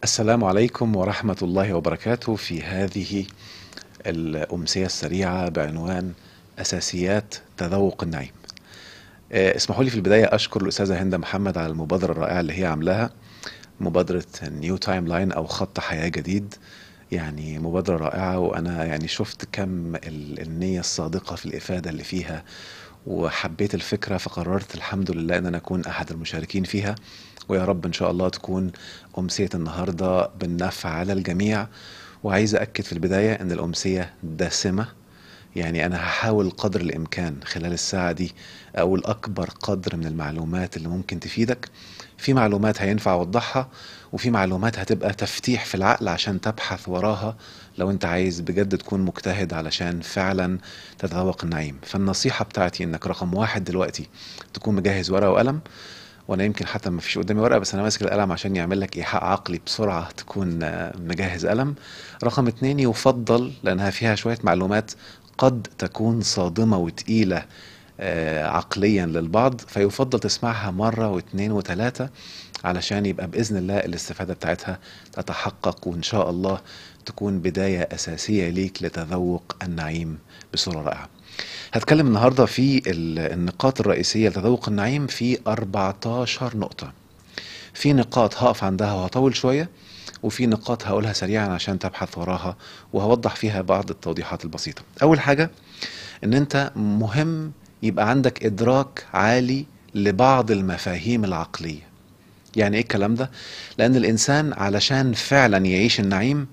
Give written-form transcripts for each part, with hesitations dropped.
السلام عليكم ورحمة الله وبركاته. في هذه الأمسية السريعة بعنوان أساسيات تذوق النعيم. اسمحوا لي في البداية أشكر الأستاذة هند محمد على المبادرة الرائعة اللي هي عاملاها، مبادرة نيو تايم لاين أو خط حياة جديد. يعني مبادرة رائعة، وأنا يعني شفت كم النية الصادقة في الإفادة اللي فيها، وحبيت الفكرة فقررت الحمد لله أن أنا أكون أحد المشاركين فيها. ويا رب إن شاء الله تكون أمسية النهاردة بالنفع على الجميع. وعايز أكد في البداية أن الأمسية دسمة، يعني أنا هحاول قدر الإمكان خلال الساعة دي أقول أكبر قدر من المعلومات اللي ممكن تفيدك. في معلومات هينفع أوضحها، وفي معلومات هتبقى تفتيح في العقل عشان تبحث وراها لو أنت عايز بجد تكون مجتهد علشان فعلا تتذوق النعيم. فالنصيحة بتاعتي إنك رقم واحد دلوقتي تكون مجهز ورقة وقلم، وانا يمكن حتى ما فيش قدامي ورقه، بس انا ماسك القلم عشان يعمل لك ايحاء عقلي بسرعه تكون مجهز قلم. رقم اتنين، يفضل لانها فيها شويه معلومات قد تكون صادمه وتقيله عقليا للبعض، فيفضل تسمعها مره واثنين وثلاثه علشان يبقى باذن الله الاستفاده بتاعتها تتحقق، وان شاء الله تكون بدايه اساسيه ليك لتذوق النعيم بصوره رائعه. هتكلم النهاردة في النقاط الرئيسية لتذوق النعيم في 14 نقطة. في نقاط هقف عندها وهطول شوية، وفي نقاط هقولها سريعا عشان تبحث وراها وهوضح فيها بعض التوضيحات البسيطة. أول حاجة إن أنت مهم يبقى عندك إدراك عالي لبعض المفاهيم العقلية. يعني إيه الكلام ده؟ لأن الإنسان علشان فعلا يعيش النعيم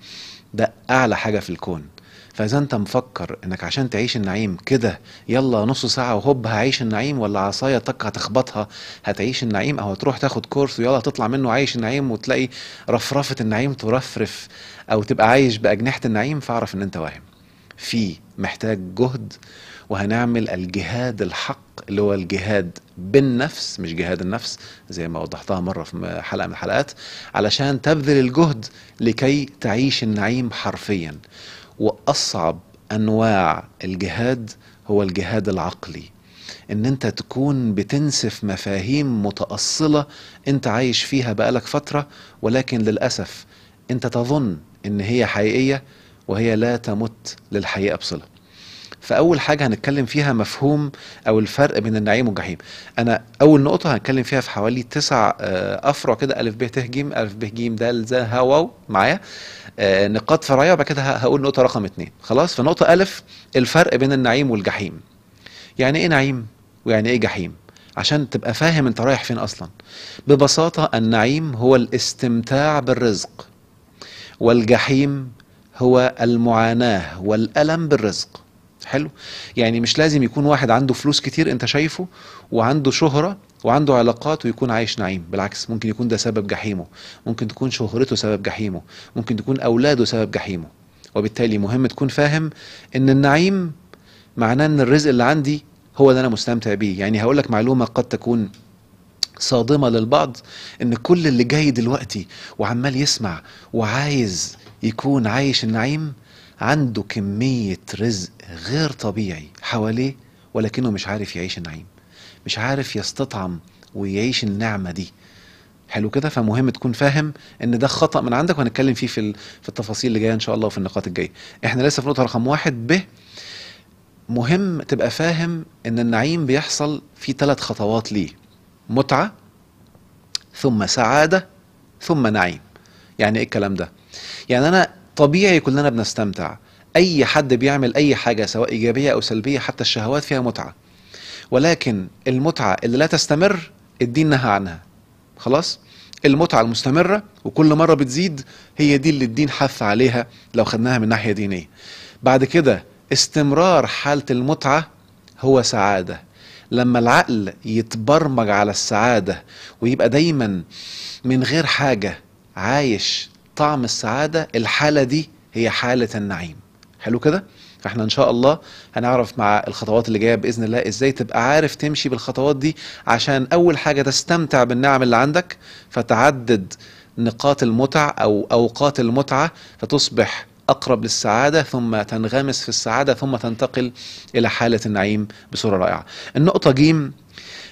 ده أعلى حاجة في الكون. فإذا أنت مفكر إنك عشان تعيش النعيم كده يلا نص ساعة وهوب هعيش النعيم، ولا عصاية تك هتخبطها هتعيش النعيم، أو هتروح تاخد كورس ويلا تطلع منه عايش النعيم وتلاقي رفرفة النعيم ترفرف، أو تبقى عايش بأجنحة النعيم، فاعرف إن أنت واهم. في محتاج جهد، وهنعمل الجهاد الحق اللي هو الجهاد بالنفس، مش جهاد النفس زي ما وضحتها مرة في حلقة من الحلقات، علشان تبذل الجهد لكي تعيش النعيم حرفيا. وأصعب أنواع الجهاد هو الجهاد العقلي، ان انت تكون بتنسف مفاهيم متأصلة انت عايش فيها بقالك فترة، ولكن للأسف انت تظن ان هي حقيقية وهي لا تمت للحقيقة بصلة. فأول حاجة هنتكلم فيها مفهوم أو الفرق بين النعيم والجحيم. أنا أول نقطة هنتكلم فيها في حوالي 9 أفرع كده، ألف ب ت ج، ألف ب ج د ز ه واو معايا، نقاط فرعية، وبعد كده هقول نقطة رقم 2. خلاص، فنقطة ألف، الفرق بين النعيم والجحيم. يعني إيه نعيم ويعني إيه جحيم؟ عشان تبقى فاهم أنت رايح فين أصلا. ببساطة النعيم هو الاستمتاع بالرزق، والجحيم هو المعاناة والألم بالرزق. حلو؟ يعني مش لازم يكون واحد عنده فلوس كتير انت شايفه وعنده شهرة وعنده علاقات ويكون عايش نعيم. بالعكس، ممكن يكون ده سبب جحيمه، ممكن تكون شهرته سبب جحيمه، ممكن تكون أولاده سبب جحيمه. وبالتالي مهم تكون فاهم ان النعيم معناه ان الرزق اللي عندي هو اللي انا مستمتع بيه. يعني هقولك معلومة قد تكون صادمة للبعض، ان كل اللي جاي دلوقتي وعمال يسمع وعايز يكون عايش النعيم عنده كمية رزق غير طبيعي حواليه، ولكنه مش عارف يعيش النعيم، مش عارف يستطعم ويعيش النعمة دي. حلو كده؟ فمهم تكون فاهم ان ده خطأ من عندك، وهنتكلم فيه في التفاصيل اللي جايه ان شاء الله وفي النقاط الجايه. احنا لسه في نقطة رقم 1 ب. مهم تبقى فاهم ان النعيم بيحصل في 3 خطوات ليه: متعة، ثم سعادة، ثم نعيم. يعني ايه الكلام ده؟ يعني انا طبيعي كلنا بنستمتع، اي حد بيعمل اي حاجة سواء ايجابية او سلبية، حتى الشهوات فيها متعة، ولكن المتعة اللي لا تستمر الدين نهى عنها. خلاص؟ المتعة المستمرة وكل مرة بتزيد هي دي اللي الدين حث عليها لو خدناها من ناحية دينية. بعد كده استمرار حالة المتعة هو سعادة. لما العقل يتبرمج على السعادة ويبقى دايما من غير حاجة عايش طعم السعادة، الحالة دي هي حالة النعيم. حلو كده؟ فاحنا ان شاء الله هنعرف مع الخطوات اللي جايه باذن الله ازاي تبقى عارف تمشي بالخطوات دي، عشان اول حاجه تستمتع بالنعم اللي عندك، فتعدد نقاط المتع او اوقات المتعه، فتصبح اقرب للسعاده، ثم تنغمس في السعاده، ثم تنتقل الى حاله النعيم بصوره رائعه. النقطه جيم،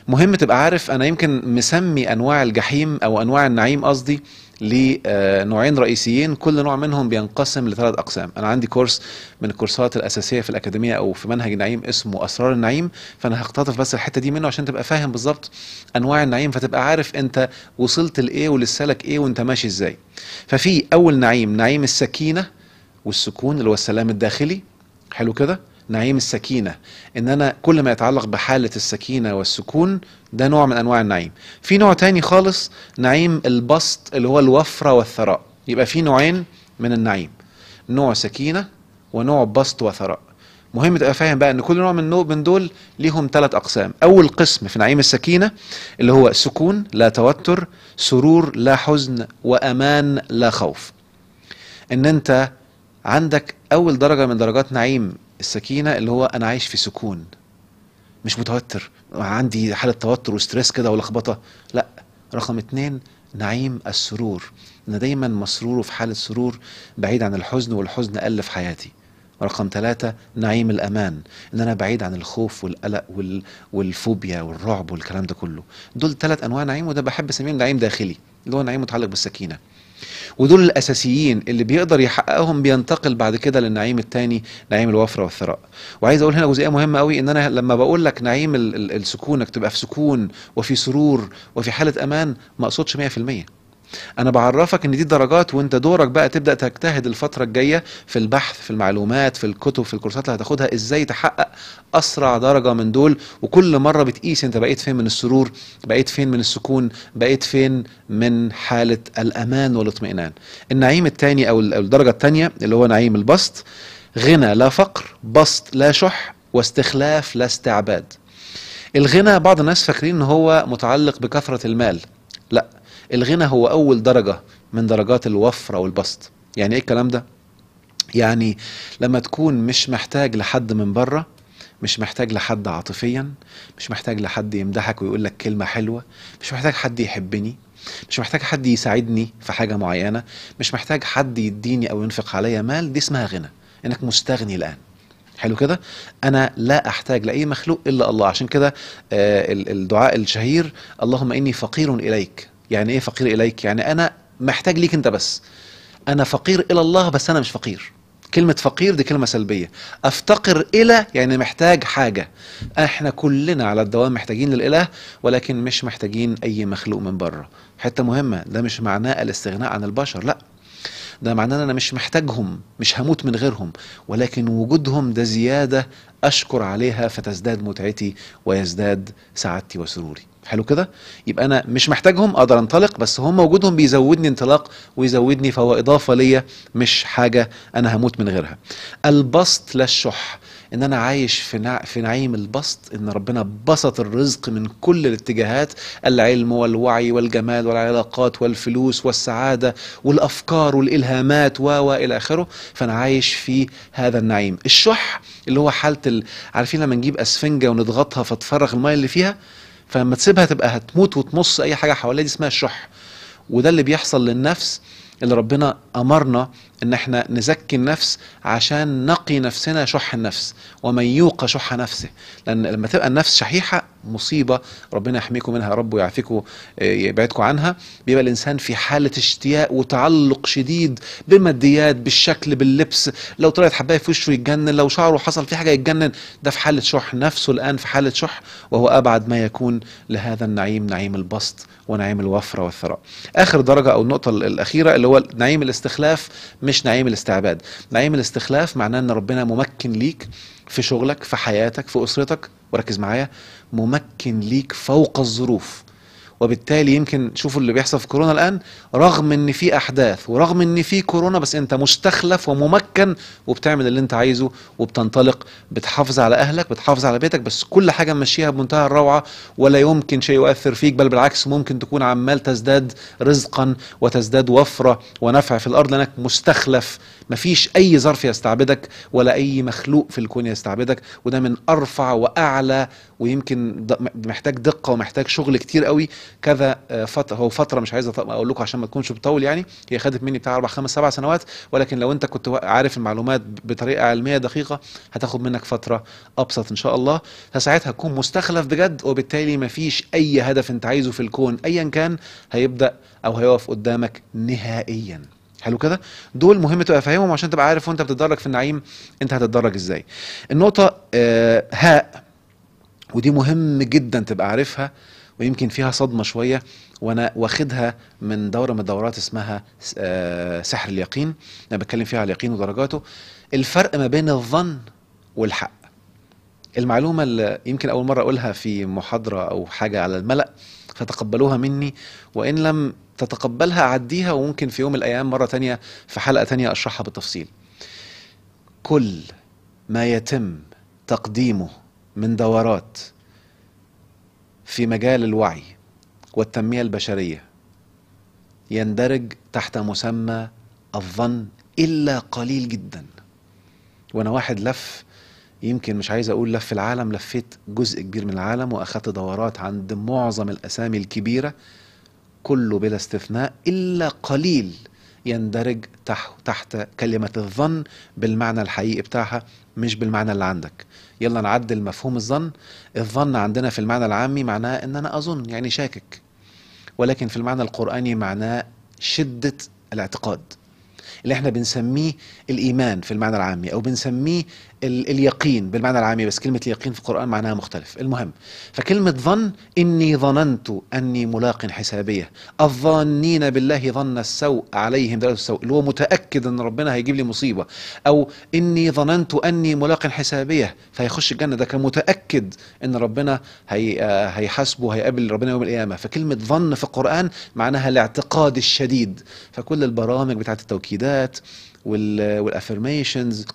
مهم تبقى عارف انا يمكن مسمي انواع الجحيم او انواع النعيم قصدي لنوعين رئيسيين، كل نوع منهم بينقسم لثلاث اقسام. انا عندي كورس من الكورسات الاساسيه في الاكاديميه او في منهج النعيم اسمه اسرار النعيم، فانا هختطف بس الحته دي منه عشان تبقى فاهم بالظبط انواع النعيم، فتبقى عارف انت وصلت لايه ولسالك ايه وانت ماشي ازاي. ففي اول نعيم، نعيم السكينه والسكون اللي هو السلام الداخلي. حلو كده، نعيم السكينة، ان انا كل ما يتعلق بحالة السكينة والسكون، ده نوع من انواع النعيم. في نوع تاني خالص، نعيم البسط اللي هو الوفرة والثراء. يبقى في نوعين من النعيم، نوع سكينة ونوع بسط وثراء. مهم تبقى فاهم بقى ان كل نوع من دول ليهم ثلاث اقسام. اول قسم في نعيم السكينة اللي هو سكون لا توتر، سرور لا حزن، وامان لا خوف. ان انت عندك اول درجة من درجات نعيم السكينة اللي هو انا عايش في سكون، مش متوتر، عندي حالة توتر وستريس كده ولخبطة، لا. رقم اتنين، نعيم السرور، انا دايما مسرور وفي حالة سرور بعيد عن الحزن، والحزن قل في حياتي. رقم ثلاثة، نعيم الأمان، إن أنا بعيد عن الخوف والقلق والفوبيا والرعب والكلام ده كله. دول ثلاث أنواع نعيم، وده بحب أسميهم نعيم داخلي اللي هو نعيم متعلق بالسكينة. ودول الاساسيين اللي بيقدر يحققهم بينتقل بعد كده للنعيم الثاني، نعيم الوفره والثراء. وعايز اقول هنا جزئيه مهمه قوي، ان انا لما بقول لك نعيم السكون، انك تبقى في سكون وفي سرور وفي حاله امان، ما اقصدش 100%. انا بعرفك ان دي درجات، وانت دورك بقى تبدا تجتهد الفتره الجايه في البحث، في المعلومات، في الكتب، في الكورسات اللي هتاخدها، ازاي تحقق اسرع درجه من دول. وكل مره بتقيس انت بقيت فين من السرور، بقيت فين من السكون، بقيت فين من حاله الامان والاطمئنان. النعيم الثاني او الدرجه الثانيه اللي هو نعيم البسط، غنى لا فقر، بسط لا شح، واستخلاف لا استعباد. الغنى بعض الناس فاكرين ان هو متعلق بكثره المال، لا. الغنى هو اول درجة من درجات الوفرة والبسط. يعني ايه الكلام ده؟ يعني لما تكون مش محتاج لحد من بره، مش محتاج لحد عاطفيا، مش محتاج لحد يمدحك ويقول لك كلمة حلوة، مش محتاج حد يحبني، مش محتاج حد يساعدني في حاجة معينة، مش محتاج حد يديني او ينفق عليا مال، دي اسمها غنى، انك مستغني الان. حلو كده، انا لا احتاج لاي مخلوق الا الله. عشان كده الدعاء الشهير، اللهم اني فقير اليك. يعني ايه فقير اليك؟ يعني انا محتاج ليك انت بس. انا فقير الى الله بس انا مش فقير. كلمة فقير دي كلمة سلبية. افتقر الى يعني محتاج حاجة. احنا كلنا على الدوام محتاجين للاله، ولكن مش محتاجين اي مخلوق من بره. حتة مهمة، ده مش معناه الاستغناء عن البشر، لا. ده معناه ان انا مش محتاجهم، مش هموت من غيرهم، ولكن وجودهم ده زيادة اشكر عليها فتزداد متعتي ويزداد سعادتي وسروري. حلو كده، يبقى انا مش محتاجهم، اقدر انطلق، بس هم وجودهم بيزودني انطلاق ويزودني، فهو اضافة ليا مش حاجة انا هموت من غيرها. البسط لا الشح، ان انا عايش في نعيم البسط، ان ربنا بسط الرزق من كل الاتجاهات، العلم والوعي والجمال والعلاقات والفلوس والسعادة والافكار والالهامات والى اخره. فانا عايش في هذا النعيم. الشح اللي هو حالة عارفين لما نجيب اسفنجة ونضغطها فتفرغ الماء اللي فيها، فلما تسيبها تبقى هتموت وتمص اي حاجة حواليها، دي اسمها الشح. وده اللي بيحصل للنفس، اللي ربنا امرنا ان احنا نزكي النفس عشان نقي نفسنا شح النفس. ومن يوق شح نفسه، لان لما تبقى النفس شحيحة مصيبة، ربنا يحميكم منها يا رب ويعافيكم يبعدكم عنها. بيبقى الانسان في حالة اشتياق وتعلق شديد بالماديات، بالشكل، باللبس، لو طلعت حبايه في وشه يتجنن، لو شعره حصل فيه حاجة يتجنن. ده في حالة شح، نفسه الان في حالة شح، وهو ابعد ما يكون لهذا النعيم، نعيم البسط ونعيم الوفرة والثراء. اخر درجة او النقطة الاخيرة اللي هو نعيم الاستخلاف، مش نعيم الاستعباد. نعيم الاستخلاف معناه ان ربنا ممكن ليك في شغلك، في حياتك، في اسرتك، وركز معايا، ممكن ليك فوق الظروف. وبالتالي يمكن شوفوا اللي بيحصل في كورونا الان، رغم ان في احداث ورغم ان في كورونا، بس انت مستخلف وممكن وبتعمل اللي انت عايزه وبتنطلق، بتحافظ على اهلك، بتحافظ على بيتك، بس كل حاجة ماشيها بمنتهى الروعة، ولا يمكن شيء يؤثر فيك، بل بالعكس ممكن تكون عمال تزداد رزقا وتزداد وفرة ونفع في الارض، لانك مستخلف. مفيش اي ظرف يستعبدك ولا اي مخلوق في الكون يستعبدك. وده من ارفع واعلى ويمكن محتاج دقه ومحتاج شغل كتير قوي. كذا فتره، هو فتره مش عايز اقول لكم عشان ما تكونش بتطول، يعني هي خدت مني بتاع 4 5 7 سنوات، ولكن لو انت كنت عارف المعلومات بطريقه علميه دقيقه هتاخد منك فتره ابسط ان شاء الله. فساعتها تكون مستخلف بجد، وبالتالي مفيش اي هدف انت عايزه في الكون ايا كان هيبدا او هيقف قدامك نهائيا. حلو كده؟ دول مهم تبقى فاهمهم عشان تبقى عارف وانت بتتدرج في النعيم انت هتتدرج ازاي. النقطه هاء، ودي مهم جدا تبقى عارفها، ويمكن فيها صدمة شوية، وانا واخدها من دورة من الدورات اسمها سحر اليقين. انا بتكلم فيها على اليقين ودرجاته. الفرق ما بين الظن والحق. المعلومة اللي يمكن اول مرة اقولها في محاضرة او حاجة على الملأ فتقبلوها مني، وان لم تتقبلها اعديها، وممكن في يوم من الايام مرة تانية في حلقة تانية اشرحها بالتفصيل. كل ما يتم تقديمه من دورات في مجال الوعي والتنمية البشرية يندرج تحت مسمى الظن إلا قليل جدا. وأنا واحد لف، يمكن مش عايز أقول لف العالم، لفيت جزء كبير من العالم وأخذت دورات عند معظم الأسامي الكبيرة، كله بلا استثناء إلا قليل يندرج تحت كلمة الظن بالمعنى الحقيقي بتاعها، مش بالمعنى اللي عندك. يلا نعدل مفهوم الظن. الظن عندنا في المعنى العامي معناه ان انا اظن، يعني شاكك، ولكن في المعنى القرآني معناه شدة الاعتقاد، اللي احنا بنسميه الايمان في المعنى العامي، او بنسميه اليقين بالمعنى العامي، بس كلمة اليقين في القرآن معناها مختلف. المهم، فكلمة ظن، اني ظننت اني ملاق حسابيه، الظانين بالله ظن السوء عليهم دلالة السوء، اللي هو متأكد ان ربنا هيجيب لي مصيبة، او اني ظننت اني ملاق حسابيه فهيخش الجنة، ده كان متأكد ان ربنا هيحاسبه، هيقابل ربنا يوم القيامة. فكلمة ظن في القرآن معناها الاعتقاد الشديد. فكل البرامج بتاعت التوكيدات والافرميشنز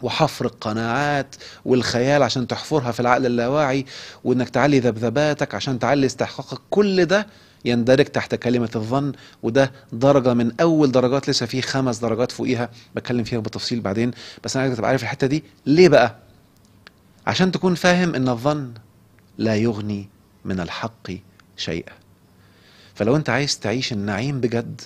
وحفر القناعات والخيال عشان تحفرها في العقل اللاواعي، وانك تعلي ذبذباتك عشان تعلي استحقاقك، كل ده يندرج تحت كلمة الظن. وده درجة من اول درجات، لسه فيه 5 درجات فوقيها بتكلم فيها بالتفصيل بعدين، بس انا عايزك تبقى عارف الحتة دي. ليه بقى؟ عشان تكون فاهم ان الظن لا يغني من الحق شيئا. فلو انت عايز تعيش النعيم بجد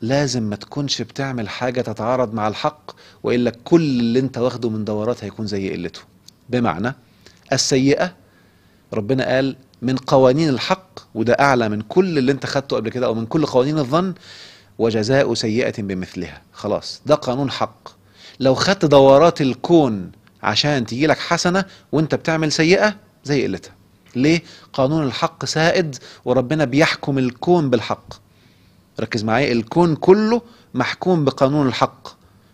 لازم ما تكونش بتعمل حاجة تتعارض مع الحق، وإلا كل اللي انت واخده من دورات هيكون زي قلته. بمعنى السيئة، ربنا قال من قوانين الحق، وده أعلى من كل اللي انت خدته قبل كده أو من كل قوانين الظن، وجزاء سيئة بمثلها. خلاص، ده قانون حق. لو خدت دورات الكون عشان تيجي لك حسنة وانت بتعمل سيئة زي قلتها. ليه؟ قانون الحق سائد، وربنا بيحكم الكون بالحق. ركز معايا، الكون كله محكوم بقانون الحق،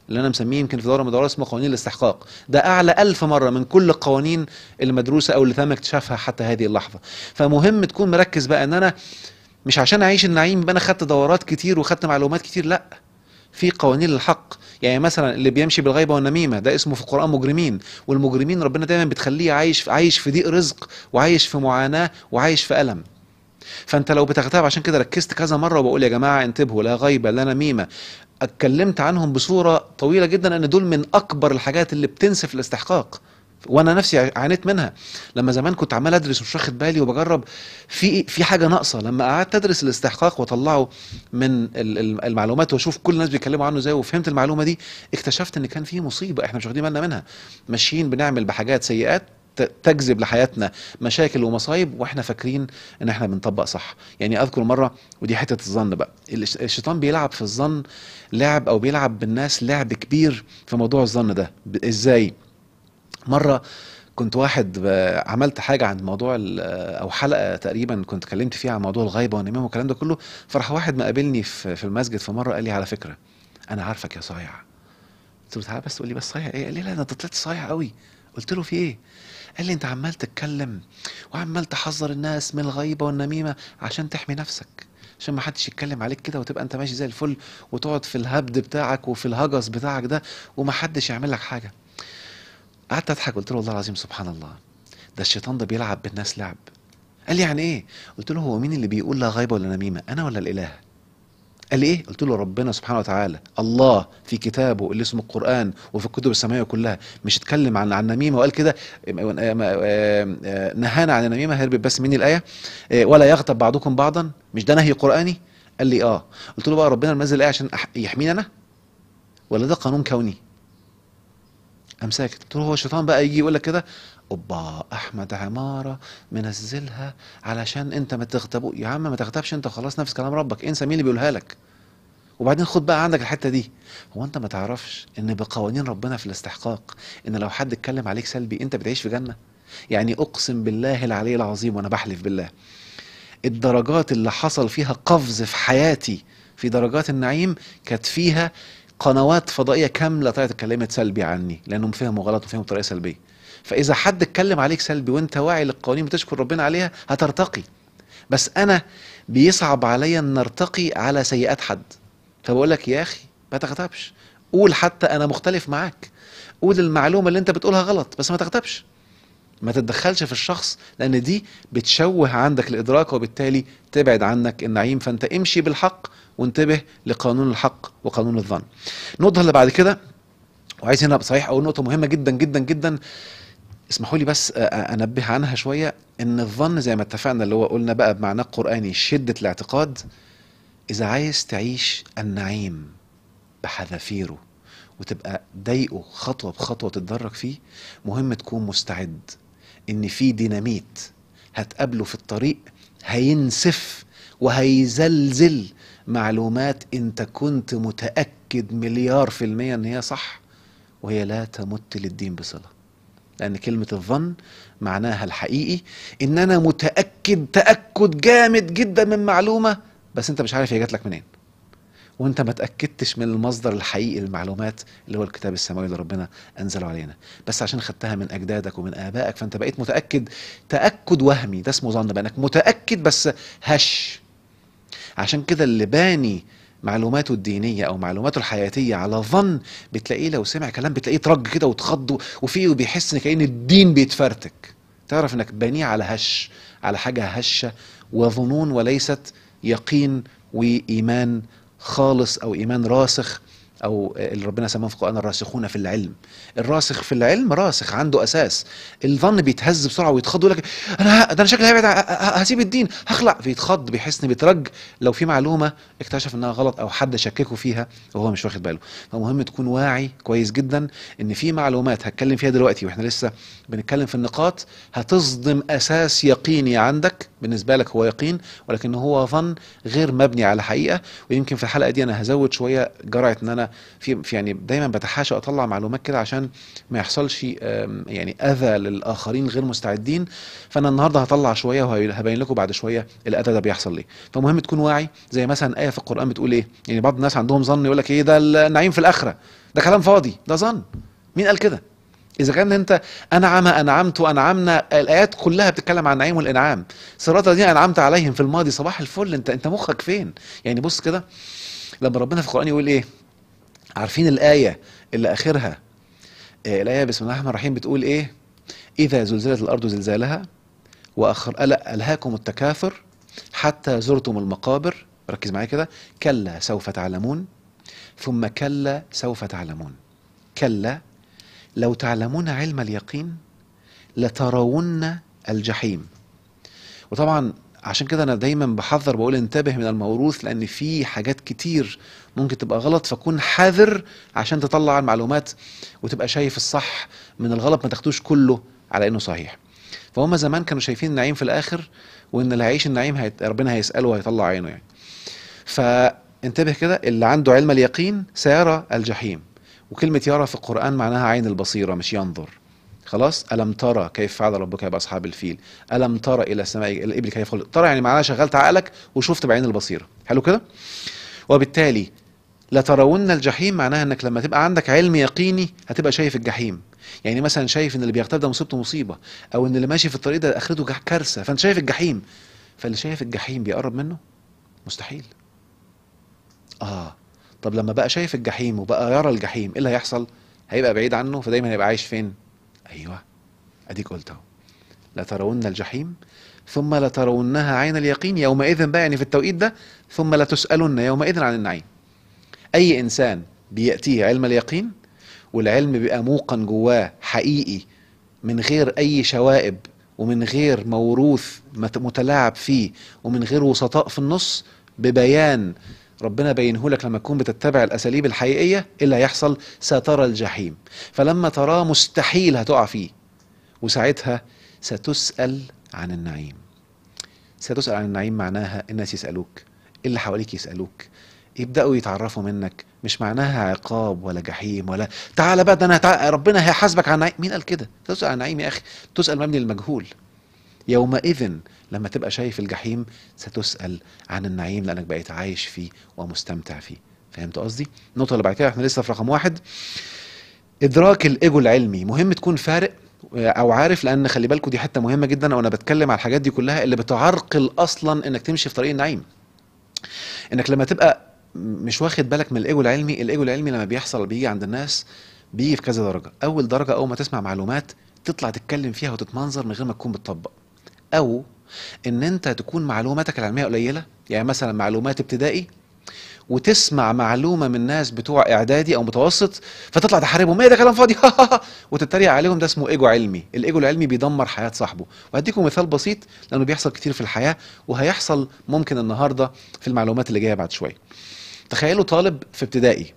اللي انا مسميه يمكن في دوره من الدورات اسمه قوانين الاستحقاق. ده اعلى 1000 مرة من كل القوانين المدروسة او اللي تم اكتشافها حتى هذه اللحظة. فمهم تكون مركز بقى ان انا مش عشان اعيش النعيم يبقى انا خدت دورات كتير وخدت معلومات كتير، لا، في قوانين الحق. يعني مثلا اللي بيمشي بالغيبة والنميمة ده اسمه في القرآن مجرمين، والمجرمين ربنا دايما بتخليه عايش في ضيق رزق، وعايش في معاناة، وعايش في ألم. فانت لو بتغتاب، عشان كده ركزت كذا مرة وبقول يا جماعة انتبهوا، لا غيبة لا نميمة. اتكلمت عنهم بصورة طويلة جدا ان دول من اكبر الحاجات اللي بتنسف الاستحقاق، وانا نفسي عانيت منها. لما زمان كنت عمال ادرس مش واخد بالي وبجرب في حاجه ناقصه، لما قعدت ادرس الاستحقاق واطلعه من المعلومات واشوف كل الناس بيتكلموا عنه ازاي، وفهمت المعلومه دي، اكتشفت ان كان في مصيبه احنا مش واخدين بالنا منها. ماشيين بنعمل بحاجات سيئات تجذب لحياتنا مشاكل ومصايب، واحنا فاكرين ان احنا بنطبق صح. يعني اذكر مره، ودي حته الظن بقى، الشيطان بيلعب في الظن لعب، او بيلعب بالناس لعب كبير في موضوع الظن ده. ازاي؟ مرة كنت عملت حاجة عن موضوع أو حلقة تقريبا كنت اتكلمت فيها عن موضوع الغيبة والنميمة والكلام ده كله، فراح واحد مقابلني في المسجد في مرة قال لي على فكرة أنا عارفك يا صايع. قلت له تعالى بس تقول لي بس صايع إيه؟ قال لي لا أنا طلعت صايع قوي. قلت له في إيه؟ قال لي أنت عمال تتكلم وعمال تحذر الناس من الغيبة والنميمة عشان تحمي نفسك، عشان ما حدش يتكلم عليك كده وتبقى انت ماشي زي الفل وتقعد في الهبد بتاعك وفي الهجس بتاعك ده وما حدش يعمل لك حاجة. قعدت اضحك، قلت له والله العظيم سبحان الله، ده الشيطان ده بيلعب بالناس لعب. قال لي يعني ايه؟ قلت له هو مين اللي بيقول لا غيبة ولا نميمة، انا ولا الاله؟ قال لي ايه؟ قلت له ربنا سبحانه وتعالى الله في كتابه اللي اسمه القرآن وفي الكتب السماوية كلها مش اتكلم عن النميمة وقال كده نهانا عن النميمة. هربت بس مني الآية ولا يغتب بعضكم بعضا، مش ده نهي قرآني؟ قال لي اه. قلت له بقى ربنا منزل الآية عشان يحميني انا ولا ده قانون كوني؟ قام ساكت. قلت له هو الشيطان بقى يجي يقول لك كده اوبا احمد عماره منزلها علشان انت ما تغتبوا؟ يا عم ما تغتبش انت خلاص، نفس كلام ربك، انسى مين اللي بيقولها لك. وبعدين خد بقى عندك الحته دي، هو انت ما تعرفش ان بقوانين ربنا في الاستحقاق ان لو حد اتكلم عليك سلبي انت بتعيش في جنه؟ يعني اقسم بالله العلي العظيم وانا بحلف بالله الدرجات اللي حصل فيها قفز في حياتي في درجات النعيم كانت فيها قنوات فضائيه كامله طلعت اتكلمت سلبي عني لانهم فهموا غلط وفهموا بطريقه سلبيه. فاذا حد اتكلم عليك سلبي وانت واعي للقوانين بتشكر ربنا عليها هترتقي. بس انا بيصعب عليا ان ارتقي على سيئات حد، فبقول لك يا اخي ما تغتابش، قول حتى انا مختلف معاك، قول المعلومه اللي انت بتقولها غلط بس ما تغتابش، ما تتدخلش في الشخص لان دي بتشوه عندك الادراك وبالتالي تبعد عنك النعيم. فانت امشي بالحق وانتبه لقانون الحق وقانون الظن. النقطه اللي بعد كده، وعايز هنا بصحيح اقول نقطه مهمه جدا جدا جدا، اسمحوا لي بس انبه عنها شويه، ان الظن زي ما اتفقنا اللي هو قلنا بقى بمعناه القراني شده الاعتقاد. اذا عايز تعيش النعيم بحذافيره وتبقى ضايقه خطوه بخطوه تتدرج فيه، مهم تكون مستعد ان في ديناميت هتقابله في الطريق هينسف وهيزلزل معلومات انت كنت متاكد مليار في الميه ان هي صح وهي لا تمت للدين بصله. لأن كلمة الظن معناها الحقيقي إن أنا متأكد تأكد جامد جدا من معلومة بس أنت مش عارف هي جات لك منين، وأنت ما تأكدتش من المصدر الحقيقي للمعلومات اللي هو الكتاب السماوي اللي ربنا أنزله علينا، بس عشان خدتها من أجدادك ومن آبائك فأنت بقيت متأكد تأكد وهمي، ده اسمه ظن، بأنك متأكد بس هش. عشان كده اللي باني معلوماته الدينية أو معلوماته الحياتية على ظن بتلاقيه لو سمع كلام بتلاقيه ترج كده وتخض وفيه وبيحس إن كأن الدين بيتفرتك. تعرف إنك بانيه على هش، على حاجة هشة وظنون وليست يقين وإيمان خالص أو إيمان راسخ، او اللي ربنا سماه في القرآن الراسخون في العلم. الراسخ في العلم راسخ عنده اساس. الظن بيتهز بسرعه ويتخض ويقول لك انا شكلي هبعد هسيب الدين هخلع، فيتخض بيحس ان بيترج لو في معلومه اكتشف انها غلط او حد شككه فيها وهو مش واخد باله. فمهم تكون واعي كويس جدا ان في معلومات هتكلم فيها دلوقتي واحنا لسه بنتكلم في النقاط هتصدم اساس يقيني عندك، بالنسبه لك هو يقين ولكن هو ظن غير مبني على حقيقه. ويمكن في الحلقه دي انا هزود شويه جرعه ان انا في يعني دايما بتحاشى اطلع معلومات كده عشان ما يحصلش يعني اذى للاخرين غير مستعدين. فانا النهارده هطلع شويه وهبين لكم بعد شويه الاذى ده بيحصل ليه. فمهم تكون واعي، زي مثلا ايه في القران بتقول ايه. يعني بعض الناس عندهم ظن يقول لك ايه ده النعيم في الاخره، ده كلام فاضي، ده ظن. مين قال كده؟ اذا كان انت انعم انعمت وانعمنا، الايات كلها بتتكلم عن النعيم والانعام. صراط الذين انعمت عليهم في الماضي، صباح الفل. انت مخك فين؟ يعني بص كده لما ربنا في القران يقول ايه، عارفين الآية اللي آخرها الآية بسم الله الرحمن الرحيم بتقول إيه؟ إذا زلزلت الأرض زلزالها ألهاكم التكاثر حتى زرتم المقابر. ركز معايا كده، كلا سوف تعلمون ثم كلا سوف تعلمون. كلا لو تعلمون علم اليقين لترون الجحيم. وطبعا عشان كده انا دايما بحذر بقول انتبه من الموروث، لان في حاجات كتير ممكن تبقى غلط، فكون حذر عشان تطلع المعلومات وتبقى شايف الصح من الغلط، ما تاخدوش كله على انه صحيح. فهم زمان كانوا شايفين النعيم في الاخر، وان اللي هيعيش النعيم ربنا هيسأله وهيطلع عينه يعني. فانتبه كده، اللي عنده علم اليقين سيرى الجحيم. وكلمة يرى في القرآن معناها عين البصيرة مش ينظر. خلاص، ألم ترى كيف فعل ربك بأصحاب الفيل، ألم ترى إلى السماء الإبل كيف خلقت. ترى يعني معناها شغلت عقلك وشفت بعين البصيرة. حلو كده. وبالتالي لترون الجحيم معناها انك لما تبقى عندك علم يقيني هتبقى شايف الجحيم. يعني مثلا شايف ان اللي بيغتاب ده مصيبته مصيبة، او ان اللي ماشي في الطريق ده اخرته كارثة، فانت شايف الجحيم. فاللي شايف الجحيم بيقرب منه؟ مستحيل. طب لما بقى شايف الجحيم وبقى يرى الجحيم ايه اللي هيحصل؟ هيبقى بعيد عنه، فدايما هيبقى عايش فين؟ ايوه اديك قلت اهو، لترون الجحيم ثم لترونها عين اليقين يومئذ بقى، يعني في التوقيت ده، ثم لتسألن يومئذ عن النعيم. اي انسان بيأتيه علم اليقين والعلم بيبقى موقن جواه حقيقي من غير اي شوائب ومن غير موروث متلاعب فيه ومن غير وسطاء في النص، ببيان ربنا بينه لك لما تكون بتتبع الاساليب الحقيقيه، ايه اللي هيحصل؟ سترى الجحيم، فلما تراه مستحيل هتقع فيه، وساعتها ستسأل عن النعيم. ستسأل عن النعيم معناها الناس يسألوك، اللي حواليك يسألوك، يبدأوا يتعرفوا منك، مش معناها عقاب ولا جحيم ولا تعالى بقى ده انا ربنا هيحاسبك عن النعيم. مين قال كده؟ تسأل عن النعيم يا اخي، تسأل مبني للمجهول. يومئذ لما تبقى شايف الجحيم ستسأل عن النعيم، لانك بقيت عايش فيه ومستمتع فيه. فهمت قصدي؟ النقطة اللي بعد كده، احنا لسه في رقم 1، ادراك الايجو العلمي. مهم تكون فارق او عارف، لان خلي بالكوا دي حته مهمه جدا، وانا بتكلم على الحاجات دي كلها اللي بتعرقل اصلا انك تمشي في طريق النعيم. انك لما تبقى مش واخد بالك من الايجو العلمي، الايجو العلمي لما بيجي عند الناس بيجي في كذا درجه. اول درجه اول ما تسمع معلومات تطلع تتكلم فيها وتتمنظر من غير ما تكون بتطبق، او ان انت تكون معلوماتك العلميه قليله. يعني مثلا معلومات ابتدائي وتسمع معلومه من ناس بتوع اعدادي او متوسط، فتطلع تحاربهم، ايه ده كلام فاضي وتتريق عليهم. ده اسمه ايجو علمي. الايجو العلمي بيدمر حياه صاحبه. وهديكم مثال بسيط لانه بيحصل كتير في الحياه، وهيحصل ممكن النهارده في المعلومات اللي جايه بعد شويه. تخيلوا طالب في ابتدائي،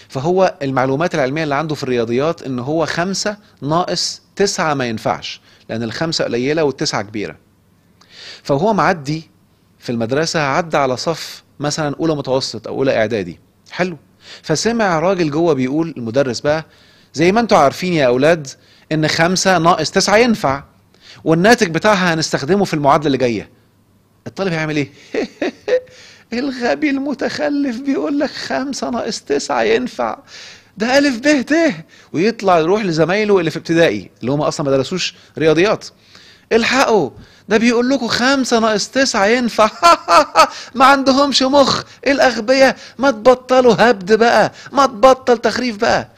فهو المعلومات العلميه اللي عنده في الرياضيات ان هو 5 ناقص 9 ما ينفعش، لان ال5 قليله وال9 كبيره. فهو معدي في المدرسه، عدى على صف مثلا اولى متوسط او اولى اعدادي، حلو. فسمع راجل جوه بيقول، المدرس بقى، زي ما انتوا عارفين يا اولاد ان 5 ناقص 9 ينفع، والناتج بتاعها هنستخدمه في المعادله اللي جايه. الطالب هيعمل ايه؟ الغبي المتخلف بيقول لك 5 ناقص 9 ينفع، ده ألف ب ت، ويطلع يروح لزمايله اللي في ابتدائي اللي هم أصلا ما درسوش رياضيات، الحقوا ده بيقول لكم 5 ناقص 9 ينفع. ما عندهمش مخ الأغبياء، ما تبطلوا هبد بقى، ما تبطل تخريف بقى.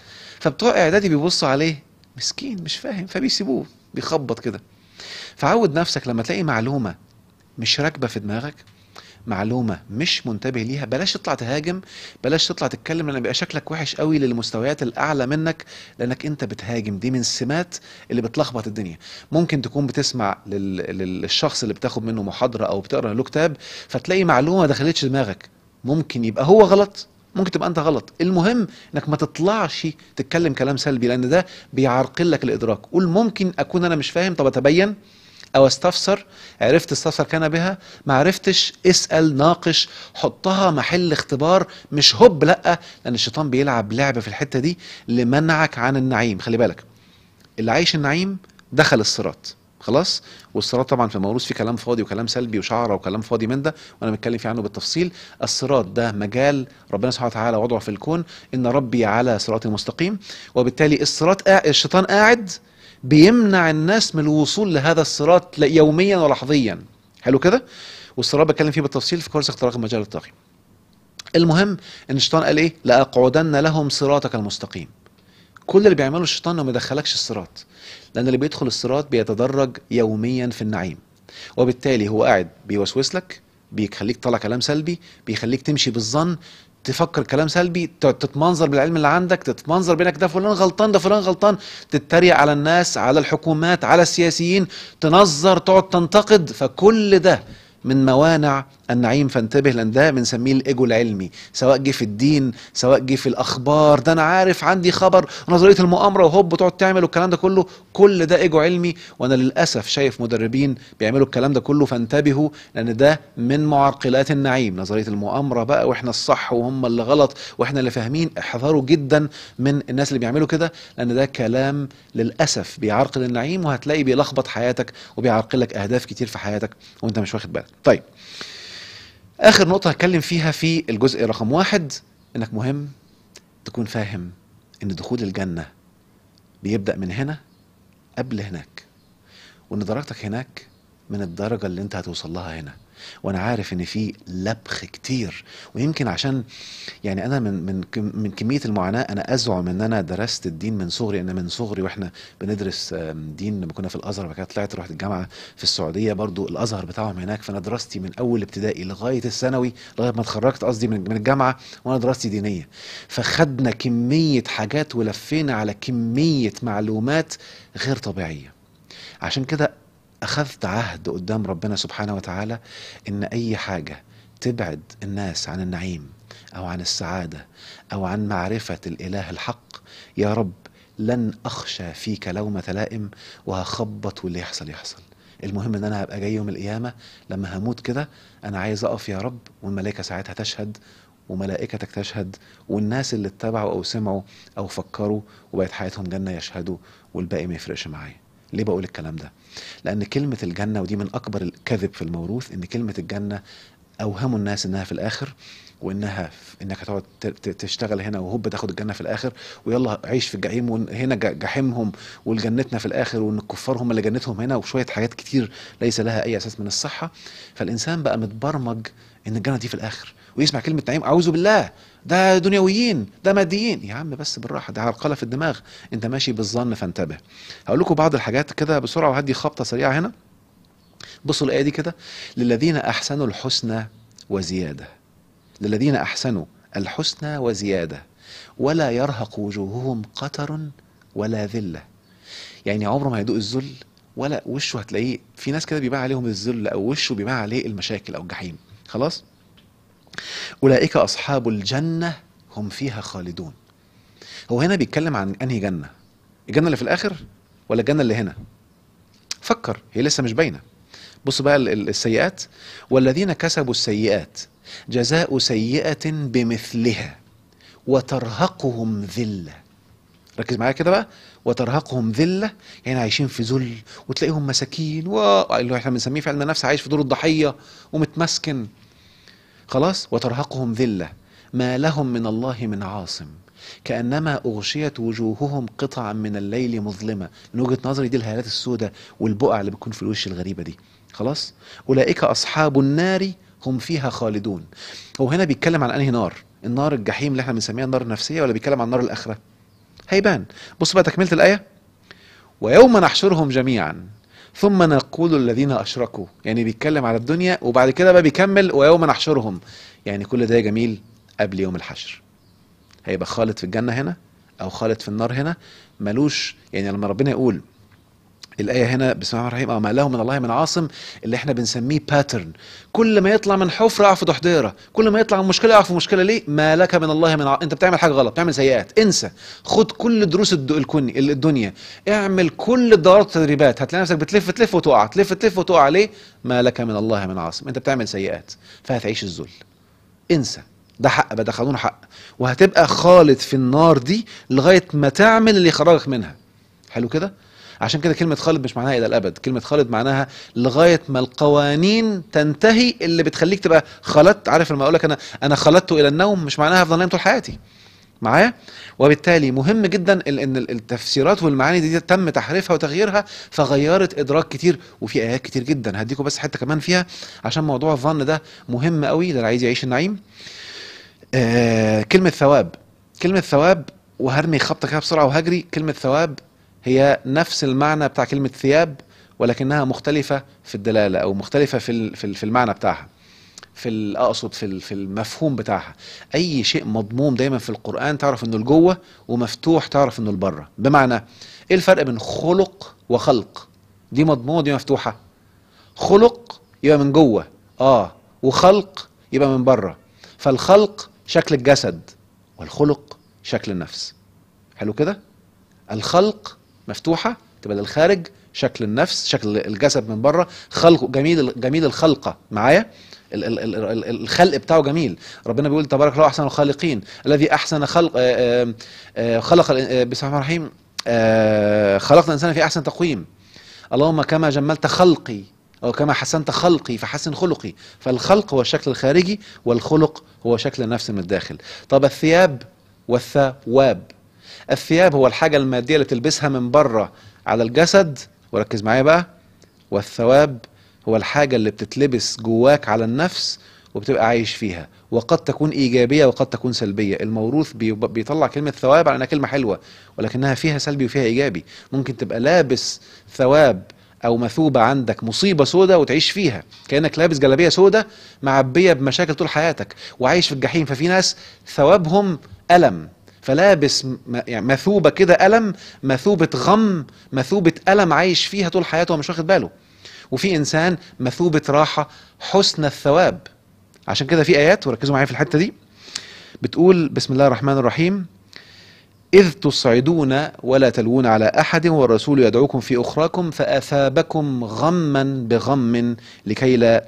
فبتوع إعدادي بيبصوا عليه مسكين مش فاهم، فبيسيبوه بيخبط كده. فعود نفسك لما تلاقي معلومة مش راكبة في دماغك، معلومة مش منتبه ليها، بلاش تطلع تهاجم، بلاش تطلع تتكلم، لان بيبقى شكلك وحش قوي للمستويات الاعلى منك، لانك انت بتهاجم. دي من السمات اللي بتلخبط الدنيا. ممكن تكون بتسمع للشخص اللي بتاخد منه محاضرة او بتقرا له كتاب، فتلاقي معلومة ما دخلتش دماغك، ممكن يبقى هو غلط، ممكن تبقى انت غلط. المهم انك ما تطلعش تتكلم كلام سلبي، لان ده بيعرقل لك الادراك. قول ممكن اكون انا مش فاهم، طب اتبين او استفسر، عرفت استفسر كان بها، ما عرفتش اسأل، ناقش، حطها محل اختبار، مش هوب لا، لان الشيطان بيلعب لعبة في الحتة دي لمنعك عن النعيم. خلي بالك، اللي عايش النعيم دخل الصراط خلاص، والصراط طبعا في موروث فيه كلام فاضي وكلام سلبي وشعره وكلام فاضي من ده، وانا بتكلم فيه عنه بالتفصيل. الصراط ده مجال ربنا سبحانه وتعالى وضعه في الكون، ان ربي على صراط مستقيم، وبالتالي الشيطان قاعد بيمنع الناس من الوصول لهذا الصراط يوميا ولحظيا. حلو كده. والصراط بتكلم فيه بالتفصيل في كورس اختراق المجال الطاغي. المهم ان الشيطان قال ايه؟ لاقعدن لهم صراطك المستقيم. كل اللي بيعمله الشيطان انه ما يدخلكش الصراط، لان اللي بيدخل الصراط بيتدرج يوميا في النعيم، وبالتالي هو قاعد بيوسوس لك، بيخليك طالع كلام سلبي، بيخليك تمشي بالظن، تفكر كلام سلبي، تتمنظر بالعلم اللي عندك، تتمنظر بينك ده فلان غلطان ده فلان غلطان، تتريق على الناس، على الحكومات، على السياسيين، تنظر، تقعد تنتقد. فكل ده من موانع النعيم. فانتبه، لان ده بنسميه الايجو العلمي، سواء جه في الدين، سواء جه في الاخبار، ده انا عارف عندي خبر، نظريه المؤامره، وهوب تقعد تعمل الكلام ده كله. كل ده ايجو علمي، وانا للاسف شايف مدربين بيعملوا الكلام ده كله. فانتبهوا، لان ده من معرقلات النعيم، نظريه المؤامره بقى، واحنا الصح وهم اللي غلط واحنا اللي فاهمين. احذروا جدا من الناس اللي بيعملوا كده، لان ده كلام للاسف بيعرقل النعيم، وهتلاقي بيلخبط حياتك وبيعرقل لك اهداف كتير في حياتك وانت مش واخد بالك. طيب، اخر نقطة هتكلم فيها في الجزء رقم 1، انك مهم تكون فاهم ان دخول الجنة بيبدأ من هنا قبل هناك، وان درجتك هناك من الدرجة اللي انت هتوصل لها هنا. وانا عارف ان في لبخ كتير، ويمكن عشان يعني انا من كميه المعاناه، انا ازعم ان انا درست الدين من صغري. انا من صغري واحنا بندرس دين لما كنا في الازهر، بعد كده طلعت رحت الجامعه في السعوديه برضو الازهر بتاعهم هناك. فانا دراستي من اول ابتدائي لغايه الثانوي، لغايه ما اتخرجت قصدي من الجامعه، وانا دراستي دينيه. فخدنا كميه حاجات ولفينا على كميه معلومات غير طبيعيه. عشان كده أخذت عهد قدام ربنا سبحانه وتعالى إن أي حاجة تبعد الناس عن النعيم أو عن السعادة أو عن معرفة الإله الحق، يا رب لن أخشى فيك لومة لائم، وهخبط واللي يحصل يحصل. المهم إن أنا هبقى جاي يوم القيامة لما هموت كده، أنا عايز أقف يا رب، والملائكة ساعتها تشهد، وملائكتك تشهد، والناس اللي اتبعوا أو سمعوا أو فكروا وبقت حياتهم جنة يشهدوا، والباقي ما يفرقش معايا. ليه بقول الكلام ده؟ لأن كلمة الجنة، ودي من أكبر الكذب في الموروث، إن كلمة الجنة أوهموا الناس إنها في الآخر، وإنها إنك هتقعد تشتغل هنا وهوب تاخد الجنة في الآخر، ويلا عيش في الجحيم، وهنا جحيمهم والجنتنا في الآخر، وإن الكفار هم اللي جنتهم هنا، وشوية حاجات كتير ليس لها أي أساس من الصحة. فالإنسان بقى متبرمج إن الجنة دي في الآخر، ويسمع كلمة نعيم أعوذ بالله، ده دنيويين، ده ماديين. يا عم بس بالراحة، ده عرقلة في الدماغ، أنت ماشي بالظن فانتبه. هقول لكم بعض الحاجات كده بسرعة، وهدي خبطة سريعة هنا. بصوا الآية دي كده: للذين أحسنوا الحسنى وزيادة، للذين أحسنوا الحسنى وزيادة، ولا يرهق وجوههم قتر ولا ذلة. يعني عمره ما هيدوق الذل، ولا وشه هتلاقيه، في ناس كده بيباع عليهم الذل، أو وشه بيباع عليه المشاكل أو الجحيم. خلاص؟ أولئك أصحاب الجنة هم فيها خالدون. هو هنا بيتكلم عن أنهي جنة؟ الجنة اللي في الآخر ولا الجنة اللي هنا؟ فكر، هي لسه مش باينة. بص بقى السيئات: والذين كسبوا السيئات جزاء سيئة بمثلها وترهقهم ذلة. ركز معايا كده بقى: وترهقهم ذلة، يعني عايشين في ذل، وتلاقيهم مساكين، اللي احنا بنسميه في علم النفس عايش في دور الضحية ومتمسكن. خلاص؟ وترهقهم ذلة ما لهم من الله من عاصم، كأنما أغشيت وجوههم قطعا من الليل مظلمة. من وجهة نظري دي الهالات السوداء والبقع اللي بتكون في الوش الغريبة دي. خلاص؟ أولئك أصحاب النار هم فيها خالدون. هو هنا بيتكلم عن أنهي نار؟ النار الجحيم اللي احنا بنسميها النار النفسية، ولا بيتكلم عن نار الآخرة؟ هيبان. بص بقى تكملة الآية: ويوم نحشرهم جميعا ثم نقول الذين أشركوا. يعني بيتكلم على الدنيا، وبعد كده بقى بيكمل ويوم نحشرهم. يعني كل ده جميل قبل يوم الحشر. هيبقى خالد في الجنة هنا أو خالد في النار هنا، ملوش يعني. لما ربنا يقول الآية هنا بسم الله الرحمن الرحيم: ما له من الله من عاصم، اللي احنا بنسميه باترن، كل ما يطلع من حفرة يقع في دحضيرة، كل ما يطلع من مشكلة يقع في مشكلة. ليه؟ ما لك من الله من انت بتعمل حاجة غلط، بتعمل سيئات، انسى. خد كل دروس الدنيا، اعمل كل الدورات والتدريبات، هتلاقي نفسك بتلف تلف وتقع، تلف تلف وتقع. ليه؟ ما لك من الله من عاصم، انت بتعمل سيئات، فهتعيش الذل. انسى، ده حق بقى، ده قانون حق، وهتبقى خالد في النار دي لغاية ما تعمل اللي يخرجك منها. حلو كده؟ عشان كده كلمة خالد مش معناها إلى الأبد، كلمة خالد معناها لغاية ما القوانين تنتهي اللي بتخليك تبقى خلدت. عارف لما أقول لك أنا خلدت إلى النوم، مش معناها أفضل نايم طول حياتي. معايا؟ وبالتالي مهم جدا ان التفسيرات والمعاني دي تم تحريفها وتغييرها، فغيرت ادراك كتير، وفي ايات كتير جدا. هديكم بس حته كمان فيها عشان موضوع الظن ده مهم قوي للي عايز يعيش النعيم. كلمه ثواب، كلمه ثواب، وهرمي خبطه كده بسرعه وهجري. كلمه ثواب هي نفس المعنى بتاع كلمه ثياب، ولكنها مختلفه في الدلاله، او مختلفه في المعنى بتاعها، اقصد في المفهوم بتاعها. اي شيء مضموم دايما في القرآن تعرف انه لجوه، ومفتوح تعرف انه لبره. بمعنى ايه الفرق بين خلق وخلق؟ دي مضمومه ودي مفتوحه. خلق يبقى من جوه، وخلق يبقى من بره. فالخلق شكل الجسد، والخلق شكل النفس. حلو كده؟ الخلق مفتوحه تبقى للخارج، شكل النفس شكل الجسد من بره. خلق جميل الخلقه معايا، الخلق بتاعه جميل. ربنا بيقول تبارك الله احسن الخالقين، الذي احسن خلق خلق بسم الله الرحمن الرحيم خلقنا الانسان في احسن تقويم. اللهم كما جملت خلقي او كما حسنت خلقي فحسن خلقي. فالخلق هو الشكل الخارجي، والخلق هو شكل النفس من الداخل. طب الثياب والثواب: الثياب هو الحاجة المادية اللي تلبسها من بره على الجسد، وركز معايا بقى. والثواب هو الحاجة اللي بتتلبس جواك على النفس وبتبقى عايش فيها، وقد تكون إيجابية وقد تكون سلبية. الموروث بيطلع كلمة ثواب على أنها كلمة حلوة، ولكنها فيها سلبي وفيها إيجابي. ممكن تبقى لابس ثواب أو مثوبة عندك مصيبة سودة وتعيش فيها، كأنك لابس جلابية سودة معبية بمشاكل طول حياتك وعايش في الجحيم. ففي ناس ثوابهم ألم، فلابس يعني مثوبة كده ألم، مثوبة غم، مثوبة ألم عايش فيها طول حياته ومش واخد باله. وفي إنسان مثوبة راحة، حسن الثواب. عشان كده في آيات، وركزوا معايا في الحتة دي، بتقول بسم الله الرحمن الرحيم: إذ تصعدون ولا تلوون على أحد والرسول يدعوكم في أخراكم فأثابكم غما بغم لكي لا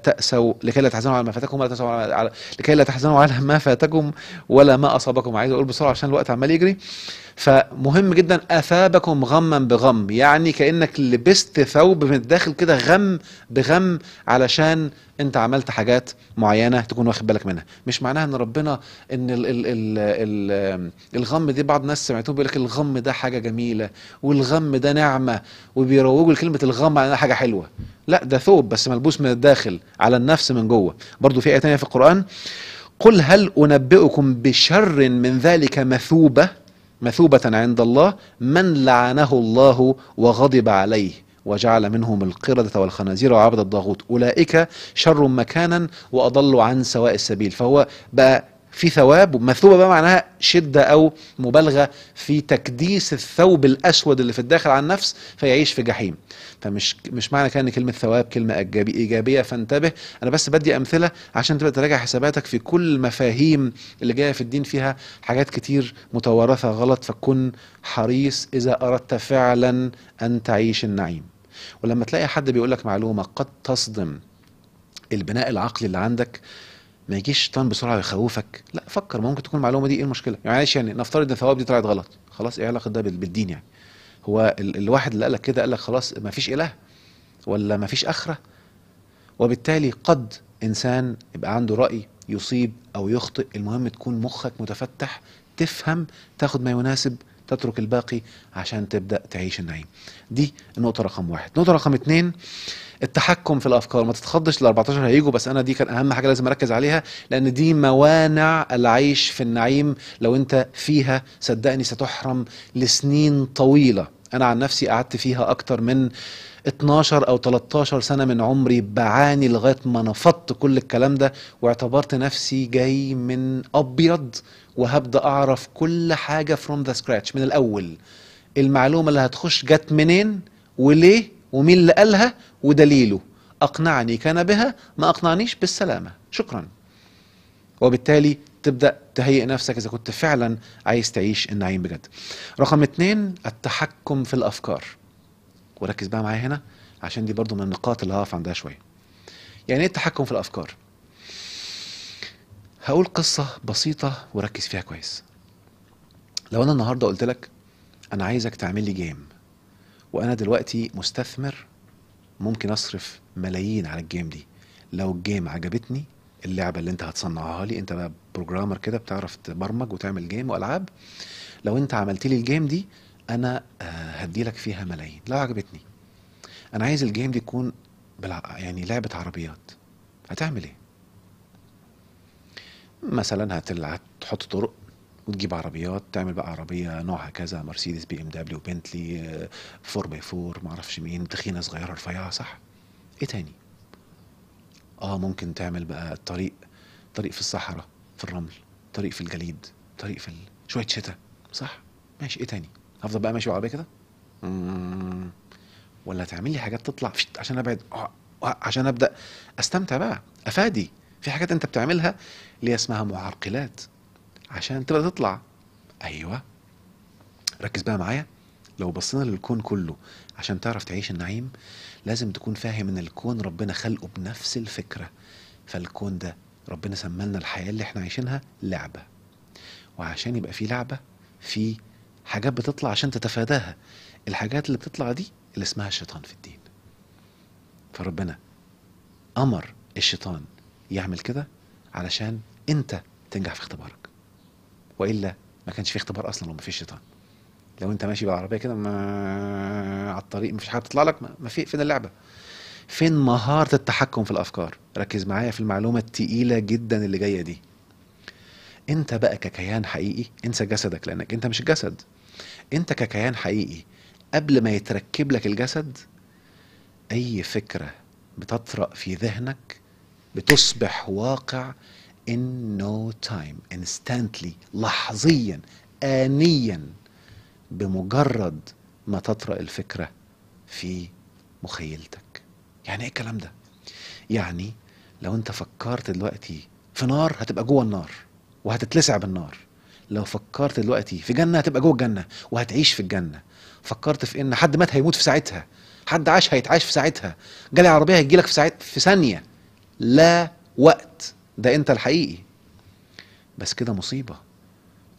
تحزنوا على ما فاتكم ولا لكي لا تحزنوا على ما فاتكم ولا ما أصابكم. عايز أقول بسرعة عشان الوقت عمال يجري. فمهم جدا أثابكم غما بغم، يعني كأنك لبست ثوب من الداخل كده غم بغم، علشان انت عملت حاجات معينة تكون واخد بالك منها. مش معناها ان ربنا ان الغم دي، بعض الناس سمعتهم بيقول لك الغم ده حاجة جميلة والغم ده نعمة، وبيروجوا لكلمة الغم على انها حاجة حلوة. لا، ده ثوب بس ملبوس من الداخل على النفس من جوه. برضو في آية تانية في القرآن: قل هل أنبئكم بشر من ذلك مثوبة عند الله من لعنه الله وغضب عليه وجعل منهم القردة والخنازير وعبد الطاغوت أولئك شر مكانا وأضل عن سواء السبيل. فهو بقى في ثواب. مثوبة بقى معناها شدة أو مبالغة في تكديس الثوب الأسود اللي في الداخل عن النفس فيعيش في جحيم. فمش معنى كان كلمة ثواب كلمة إيجابية، فانتبه. أنا بس بدي أمثلة عشان تبقى تراجع حساباتك في كل المفاهيم اللي جاية في الدين، فيها حاجات كتير متوارثة غلط. فكن حريص إذا أردت فعلا أن تعيش النعيم. ولما تلاقي حد بيقولك معلومة قد تصدم البناء العقلي اللي عندك، ما يجيش شيطان بسرعه يخوفك. لا، فكر، ما ممكن تكون المعلومه دي ايه المشكله؟ يعني معلش، يعني نفترض ان الثواب دي طلعت غلط، خلاص ايه علاقه ده بالدين يعني؟ هو الواحد اللي قالك كده قالك خلاص ما فيش اله ولا ما فيش اخره؟ وبالتالي قد انسان يبقى عنده راي يصيب او يخطئ، المهم تكون مخك متفتح، تفهم، تاخد ما يناسب، تترك الباقي عشان تبدأ تعيش النعيم. دي النقطة رقم 1. نقطة رقم 2: التحكم في الافكار. ما تتخضش، ال 14 هيجوا، بس انا دي كان اهم حاجه لازم اركز عليها، لان دي موانع العيش في النعيم. لو انت فيها صدقني ستحرم لسنين طويله. انا عن نفسي قعدت فيها اكتر من 12 او 13 سنه من عمري بعاني لغايه ما نفضت كل الكلام ده، واعتبرت نفسي جاي من ابيض وهبدا اعرف كل حاجه from the scratch من الاول. المعلومه اللي هتخش جت منين وليه ومين اللي قالها ودليله، أقنعني كان بها، ما أقنعنيش بالسلامة، شكرا. وبالتالي تبدأ تهيئ نفسك إذا كنت فعلا عايز تعيش النعيم بجد. رقم 2: التحكم في الأفكار. وركز بقى معايا هنا عشان دي برضو من النقاط اللي هقف عندها شوية. يعني ايه التحكم في الأفكار؟ هقول قصة بسيطة وركز فيها كويس. لو أنا النهاردة قلت لك أنا عايزك تعمل لي جيم، وأنا دلوقتي مستثمر ممكن اصرف ملايين على الجيم دي، لو الجيم عجبتني، اللعبة اللي انت هتصنعها لي، انت بقى بروجرامر كده بتعرف تبرمج وتعمل جيم والعاب، لو انت عملت لي الجيم دي انا هدي لك فيها ملايين لو عجبتني. انا عايز الجيم دي تكون يعني لعبة عربيات، هتعمل ايه؟ مثلا هتحط طرق وتجيب عربيات، تعمل بقى عربية نوعها كذا، مرسيدس، بي ام دبليو، بنتلي، 4 باي 4، معرفش مين، تخينة صغيرة رفيعة، صح؟ ايه تاني؟ ممكن تعمل بقى طريق في الصحراء، في الرمل، طريق في الجليد، طريق في شوية شتاء، صح؟ ماشي، ايه تاني؟ هفضل بقى ماشي بعربية كده؟ ولا تعمل لي حاجات تطلع عشان ابعد، عشان ابدأ استمتع بقى، افادي في حاجات انت بتعملها اللي اسمها معرقلات عشان تبدأ تطلع. ايوه، ركز بقى معايا. لو بصينا للكون كله عشان تعرف تعيش النعيم، لازم تكون فاهم ان الكون ربنا خلقه بنفس الفكرة. فالكون ده ربنا سمالنا الحياة اللي احنا عايشينها لعبة، وعشان يبقى في لعبة في حاجات بتطلع عشان تتفاداها. الحاجات اللي بتطلع دي اللي اسمها الشيطان في الدين. فربنا امر الشيطان يعمل كده علشان انت تنجح في اختبارك، وإلا ما كانش في اختبار اصلا لو ما فيش شيطان. لو انت ماشي بالعربيه كده على الطريق مفيش حاجه تطلع لك، ما في فين اللعبه؟ فين مهارة التحكم في الافكار؟ ركز معايا في المعلومة التقيلة جدا اللي جاية دي. انت بقى ككيان حقيقي، انسى جسدك لانك انت مش الجسد. انت ككيان حقيقي قبل ما يتركب لك الجسد، اي فكرة بتطرأ في ذهنك بتصبح واقع in no time, instantly، لحظيا، آنيا، بمجرد ما تطرأ الفكرة في مخيلتك. يعني ايه الكلام ده؟ يعني لو انت فكرت دلوقتي في نار هتبقى جوه النار وهتتلسع بالنار. لو فكرت دلوقتي في جنة هتبقى جوه الجنة وهتعيش في الجنة. فكرت في ان حد مات هيموت في ساعتها، حد عاش هيتعاش في ساعتها، جالي عربية هيجيلك في ثانية، لا وقت. ده انت الحقيقي. بس كده مصيبة.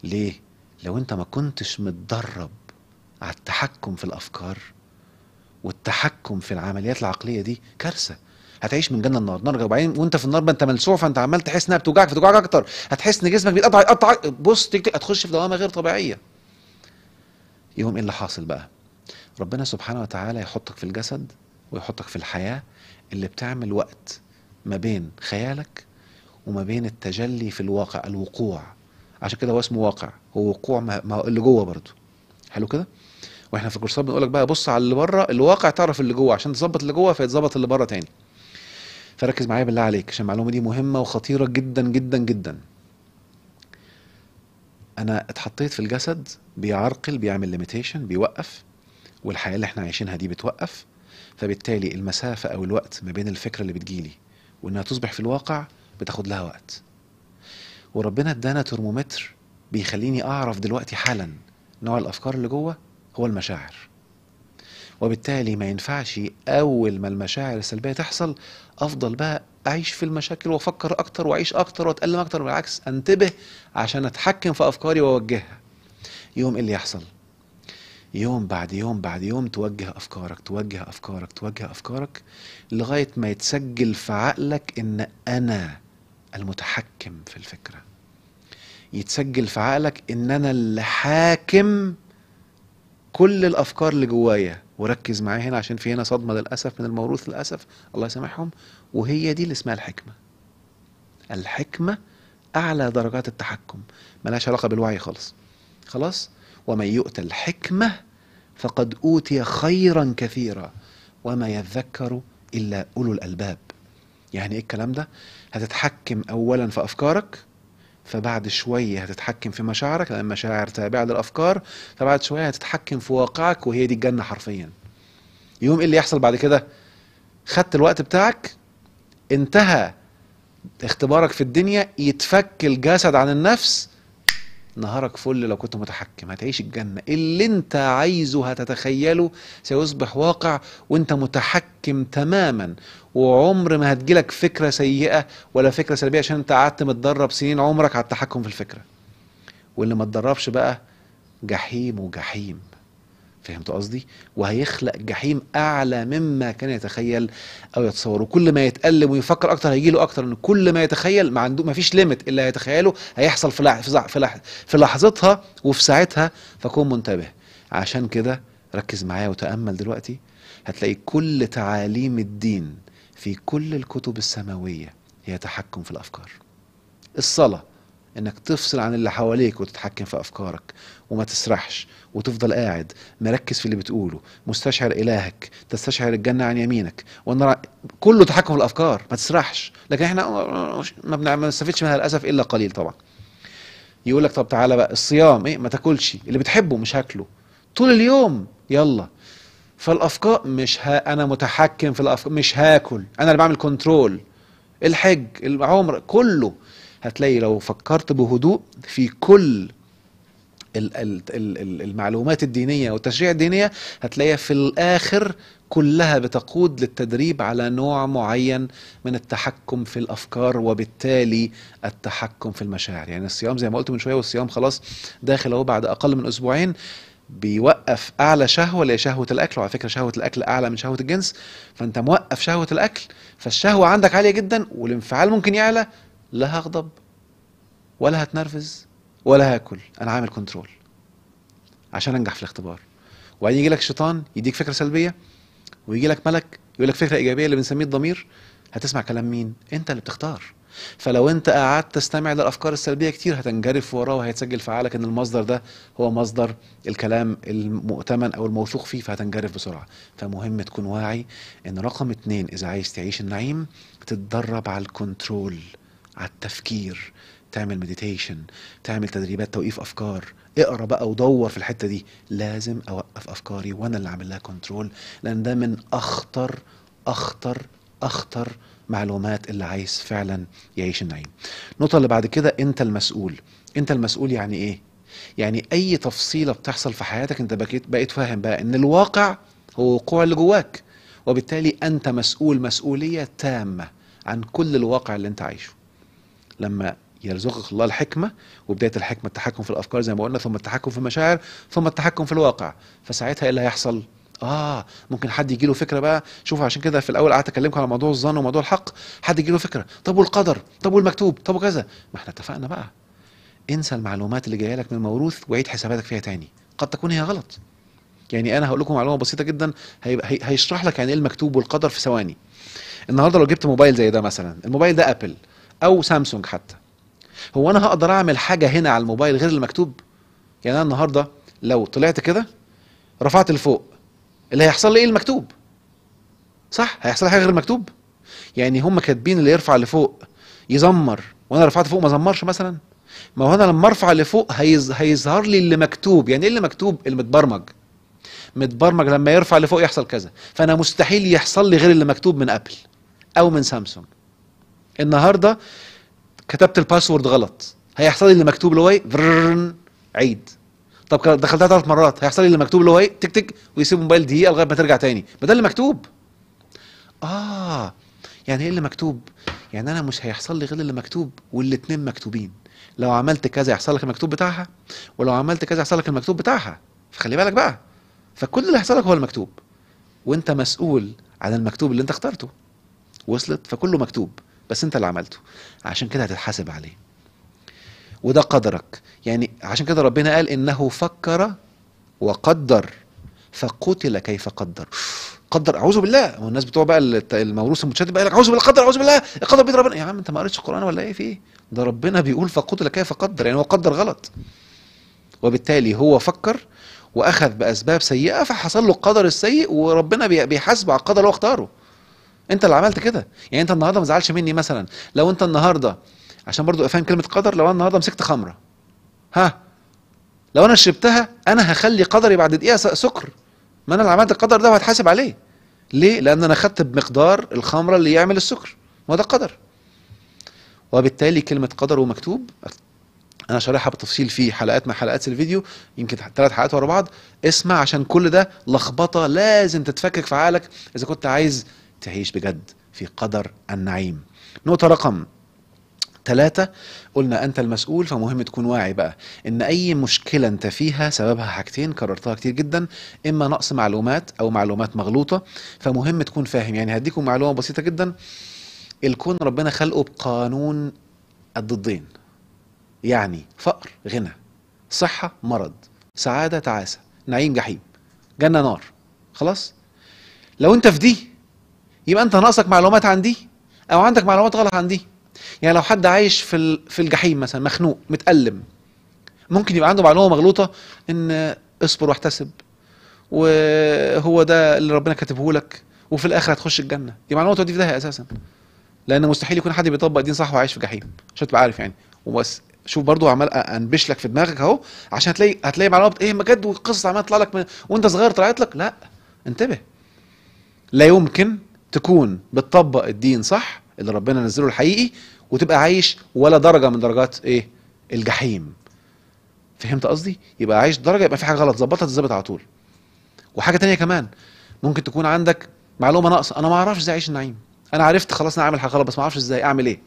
ليه؟ لو انت ما كنتش متدرب على التحكم في الافكار والتحكم في العمليات العقلية دي، كارثة. هتعيش من جنة لنار، نار، وبعدين وانت في النار انت ملسوع، فانت عمال تحس انها بتوجعك فتوجعك اكتر، هتحس ان جسمك بيتقطع يقطع، بص تكتك، هتخش في دوامة غير طبيعية. يوم ايه اللي حاصل بقى؟ ربنا سبحانه وتعالى يحطك في الجسد ويحطك في الحياة اللي بتعمل وقت ما بين خيالك وما بين التجلي في الواقع، الوقوع. عشان كده هو اسمه واقع، هو وقوع ما هو اللي جوه برضه. حلو كده. واحنا في الكورسات بنقول لك بقى بص على اللي بره الواقع تعرف اللي جوه، عشان تظبط اللي جوه فيتظبط اللي بره تاني. فركز معايا بالله عليك عشان المعلومه دي مهمه وخطيره جدا جدا جدا. انا اتحطيت في الجسد بيعرقل، بيعمل ليميتيشن، بيوقف، والحياه اللي احنا عايشينها دي بتوقف. فبالتالي المسافه او الوقت ما بين الفكره اللي بتجيلي وانها تصبح في الواقع بتاخد لها وقت. وربنا ادانا ترمومتر بيخليني اعرف دلوقتي حالا نوع الافكار اللي جوه هو المشاعر. وبالتالي ما ينفعش اول ما المشاعر السلبيه تحصل افضل بقى اعيش في المشاكل وافكر اكتر واعيش اكتر واتالم اكتر. بالعكس، انتبه عشان اتحكم في افكاري واوجهها. يوم ايه اللي يحصل؟ يوم بعد يوم بعد يوم توجه افكارك، توجه افكارك، توجه افكارك، لغايه ما يتسجل في عقلك ان انا المتحكم في الفكره. يتسجل في عقلك ان انا اللي حاكم كل الافكار اللي جوايا. وركز معايا هنا عشان في هنا صدمه للاسف من الموروث للاسف، الله يسامحهم. وهي دي اللي اسمها الحكمه. الحكمه اعلى درجات التحكم، ملهاش علاقه بالوعي خالص. خلاص. ومن يؤت الحكمه فقد اوتي خيرا كثيرا وما يذكر الا اولو الالباب. يعني ايه الكلام ده؟ هتتحكم اولا في افكارك، فبعد شوية هتتحكم في مشاعرك لأن المشاعر تابعة للأفكار، فبعد شوية هتتحكم في واقعك وهي دي الجنة حرفيا. يوم ايه اللي يحصل بعد كده؟ خدت الوقت بتاعك، انتهى اختبارك في الدنيا، يتفك الجسد عن النفس، نهارك فل. لو كنت متحكم هتعيش الجنة اللي انت عايزه، هتتخيله سيصبح واقع وانت متحكم تماما. وعمر ما هتجيلك فكرة سيئة ولا فكرة سلبية عشان انت قعدت متدرب سنين عمرك على التحكم في الفكرة. واللي ما اتدربش بقى جحيم وجحيم. فهمت قصدي؟ وهيخلق جحيم اعلى مما كان يتخيل او يتصور. وكل ما يتألم ويفكر اكتر هيجيله اكتر، ان كل ما يتخيل ما فيش ليميت، اللي هيتخيله هيحصل في لحظتها وفي ساعتها. فكون منتبه. عشان كده ركز معايا وتأمل دلوقتي. هتلاقي كل تعاليم الدين في كل الكتب السماوية هي تحكم في الافكار. الصلاة انك تفصل عن اللي حواليك وتتحكم في افكارك وما تسرحش، وتفضل قاعد مركز في اللي بتقوله، مستشعر الهك، تستشعر الجنة عن يمينك والنار. كله تحكم في الافكار، ما تسرحش. لكن احنا ما بنستفدش منها للاسف الا قليل طبعا. يقول لك طب تعالى بقى الصيام، ايه؟ ما تاكلش اللي بتحبه، مش هاكله طول اليوم، يلا. فالافكار مش انا متحكم في الافكار، مش هاكل، انا اللي بعمل كنترول. الحج، العمر، كله. هتلاقي لو فكرت بهدوء في كل المعلومات الدينية والتشريع الدينية، هتلاقيها في الآخر كلها بتقود للتدريب على نوع معين من التحكم في الأفكار وبالتالي التحكم في المشاعر. يعني الصيام زي ما قلت من شوية، والصيام خلاص داخل اهو بعد أقل من أسبوعين، بيوقف أعلى شهوة اللي هي شهوة الأكل. وعلى فكرة شهوة الأكل أعلى من شهوة الجنس، فأنت موقف شهوة الأكل، فالشهوة عندك عالية جدا والانفعال ممكن يعلى. لا هغضب ولا هتنرفز ولا هاكل، انا عامل كنترول عشان انجح في الاختبار. وبعدين يجي لك شيطان يديك فكره سلبيه، ويجي لك ملك يقول لك فكره ايجابيه اللي بنسميه الضمير، هتسمع كلام مين؟ انت اللي بتختار. فلو انت قعدت تستمع للافكار السلبيه كتير هتنجرف وراه، وهيتسجل في عقلك ان المصدر ده هو مصدر الكلام المؤتمن او الموثوق فيه، فهتنجرف بسرعه. فمهم تكون واعي ان رقم 2 اذا عايز تعيش النعيم تتدرب على الكنترول، على التفكير، تعمل مديتيشن، تعمل تدريبات توقيف افكار، اقرا بقى ودور في الحته دي. لازم اوقف افكاري وانا اللي عامل لها كنترول، لان ده من اخطر اخطر اخطر معلومات اللي عايز فعلا يعيش النعيم. النقطه اللي بعد كده، انت المسؤول. انت المسؤول يعني ايه؟ يعني اي تفصيله بتحصل في حياتك انت بقيت فاهم بقى ان الواقع هو وقوع اللي جواك، وبالتالي انت مسؤول مسؤوليه تامه عن كل الواقع اللي انت عايشه. لما يرزقك الله الحكمة، وبداية الحكمة التحكم في الأفكار زي ما قلنا، ثم التحكم في المشاعر، ثم التحكم في الواقع، فساعتها ايه اللي هيحصل؟ ممكن حد يجي له فكرة بقى. شوفوا عشان كده في الأول قعدت أكلمكم على موضوع الظن وموضوع الحق. حد يجي له فكرة، طب والقدر، طب والمكتوب، طب وكذا. ما احنا اتفقنا بقى، انسى المعلومات اللي جايه لك من الموروث وعيد حساباتك فيها تاني، قد تكون هي غلط. يعني أنا هقول لكم معلومة بسيطة جدا هيشرح لك يعني ايه المكتوب والقدر في ثواني. النهارده لو جبت موبايل زي ده مثلا، الموبايل ده أبل أو سامسونج حتى، هو انا هقدر اعمل حاجه هنا على الموبايل غير المكتوب؟ يعني انا النهارده لو طلعت كده رفعت لفوق، اللي هيحصل لي ايه؟ المكتوب، صح؟ هيحصل لي حاجه غير المكتوب؟ يعني هم كاتبين اللي يرفع لفوق يزمر، وانا رفعت فوق ما زمرش مثلا؟ ما هو انا لما ارفع لفوق هيظهر لي اللي مكتوب. يعني ايه اللي مكتوب؟ المتبرمج، متبرمج لما يرفع لفوق يحصل كذا. فانا مستحيل يحصل لي غير اللي مكتوب من ابل او من سامسونج. النهارده كتبت الباسورد غلط، هيحصل لي اللي مكتوب اللي هو ايه؟ عيد. طب دخلتها 3 مرات، هيحصل لي اللي مكتوب اللي هو ايه؟ تك تك، ويسيب الموبايل دقيقه لغايه ما ترجع تاني. ما ده اللي مكتوب. يعني ايه اللي مكتوب؟ يعني انا مش هيحصل لي غير اللي مكتوب، والاتنين مكتوبين. لو عملت كذا يحصل لك المكتوب بتاعها، ولو عملت كذا يحصل لك المكتوب بتاعها. فخلي بالك بقى، فكل اللي هيحصل لك هو المكتوب، وانت مسؤول عن المكتوب اللي انت اخترته. وصلت؟ فكله مكتوب، بس انت اللي عملته، عشان كده هتتحاسب عليه، وده قدرك. يعني عشان كده ربنا قال انه فكر وقدر فقتل كيف قدر. قدر، اعوذ بالله. هو الناس بتوع بقى الموروث المتشدد بقى يقول لك اعوذ بالله، قدر، اعوذ بالله، القدر بيد ربنا. يا عم انت ما قريتش القران ولا ايه؟ في ايه؟ ده ربنا بيقول فقتل كيف قدر، يعني هو قدر غلط، وبالتالي هو فكر واخذ باسباب سيئه فحصل له القدر السيء، وربنا بيحاسبه على القدر اللي هو اختاره. انت اللي عملت كده. يعني انت النهارده ما تزعلش مني مثلا لو انت النهارده، عشان برضو افهم كلمه قدر، لو انا النهارده مسكت خمره، لو انا شربتها انا هخلي قدري بعد دقيقه سكر. ما انا اللي عملت القدر ده وهتحاسب عليه. ليه؟ لان انا خدت بمقدار الخمره اللي يعمل السكر، ما ده قدر. وبالتالي كلمه قدر ومكتوب انا شارحها بالتفصيل في حلقات مع حلقات الفيديو، يمكن 3 حلقات ورا بعض. اسمع، عشان كل ده لخبطه لازم تتفكك في عقلك اذا كنت عايز تعيش بجد في قدر النعيم. نقطه رقم 3، قلنا انت المسؤول، فمهم تكون واعي بقى ان اي مشكلة انت فيها سببها حاجتين كررتها كتير جدا، اما نقص معلومات او معلومات مغلوطة. فمهم تكون فاهم. يعني هديكم معلومة بسيطة جدا، الكون ربنا خلقه بقانون الضدين، يعني فقر غنى، صحة مرض، سعادة تعاسة، نعيم جحيم، جنة نار. خلاص؟ لو انت في دي يبقى انت ناقصك معلومات عن دي، او عندك معلومات غلط عن دي. يعني لو حد عايش في الجحيم مثلا، مخنوق متألم، ممكن يبقى عنده معلومة مغلوطة ان اصبر واحتسب، وهو ده اللي ربنا كاتبه لك، وفي الاخر هتخش الجنة. دي معلومة تودي في داهية اساسا، لان مستحيل يكون حد بيطبق دين صح وعايش في جحيم، عشان تبقى عارف يعني. وبس شوف برضو عمال انبش لك في دماغك اهو، عشان هتلاقي معلومات ايه بجد، والقصص عماله تطلع لك وانت صغير طلعت لك. لا، انتبه، لا يمكن تكون بتطبق الدين صح اللي ربنا نزله الحقيقي وتبقى عايش ولا درجة من درجات ايه؟ الجحيم. فهمت قصدي؟ يبقى عايش درجة، يبقى في حاجة غلط، ظبطها تتظبط على طول. وحاجة تانية كمان، ممكن تكون عندك معلومة ناقصة، انا ما اعرفش ازاي اعيش النعيم، انا عرفت خلاص انا عامل حاجة غلط بس ما اعرفش ازاي اعمل ايه.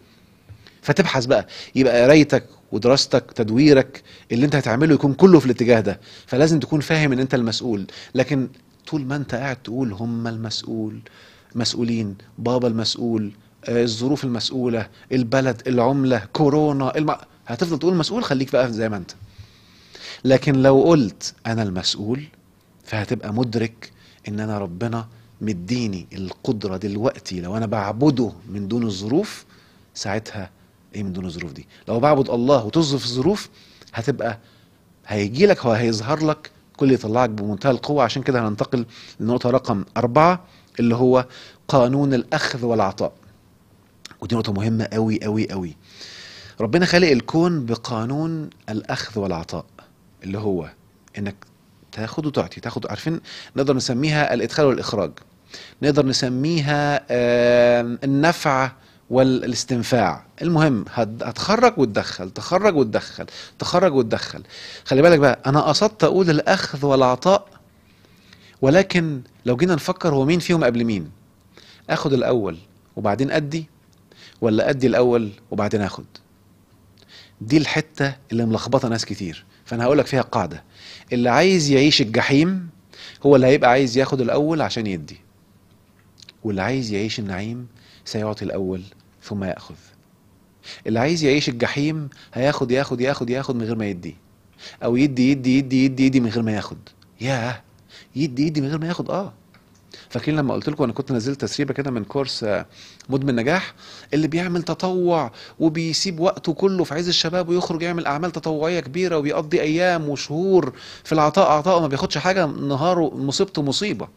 فتبحث بقى، يبقى قرايتك ودراستك تدويرك اللي انت هتعمله يكون كله في الاتجاه ده. فلازم تكون فاهم ان انت المسؤول. لكن طول ما انت قاعد تقول هم المسؤول، مسؤولين، بابا المسؤول، الظروف المسؤولة، البلد، العملة، كورونا، هتفضل تقول مسؤول. خليك بقى زي ما انت. لكن لو قلت انا المسؤول، فهتبقى مدرك ان انا ربنا مديني القدرة دلوقتي لو انا بعبده من دون الظروف، ساعتها ايه من دون الظروف دي؟ لو بعبد الله وتصرف الظروف، هتبقى هيجي لك، هو هيظهر لك كل اللي يطلعك بمنتهى القوة. عشان كده هننتقل لنقطة رقم 4 اللي هو قانون الأخذ والعطاء. ودي نقطة مهمة قوي قوي قوي. ربنا خالق الكون بقانون الأخذ والعطاء، اللي هو إنك تاخد وتعطي، تاخد. عارفين نقدر نسميها الإدخال والإخراج، نقدر نسميها النفع والاستنفاع. المهم هتخرج وتدخل، تخرج وتدخل، تخرج وتدخل. خلي بالك بقى، انا قصدت اقول الاخذ والعطاء، ولكن لو جينا نفكر هو مين فيهم قبل مين؟ اخد الاول وبعدين ادي، ولا ادي الاول وبعدين اخد؟ دي الحتة اللي ملخبطة ناس كتير. فانا هقولك فيها قاعدة: اللي عايز يعيش الجحيم هو اللي هيبقى عايز ياخد الاول عشان يدي، واللي عايز يعيش النعيم سيعطي الأول ثم يأخذ. اللي عايز يعيش الجحيم هياخد ياخد ياخد ياخد من غير ما يدي، أو يدي يدي يدي يدي يدي من غير ما ياخد. ياه، يدي يدي من غير ما ياخد. فاكرين لما قلت لكم انا كنت نزلت تسريبه كده من كورس مدمن نجاح، اللي بيعمل تطوع وبيسيب وقته كله في عز الشباب ويخرج يعمل اعمال تطوعيه كبيره وبيقضي ايام وشهور في العطاء عطاء وما بياخدش حاجه، نهاره مصيبته مصيبه،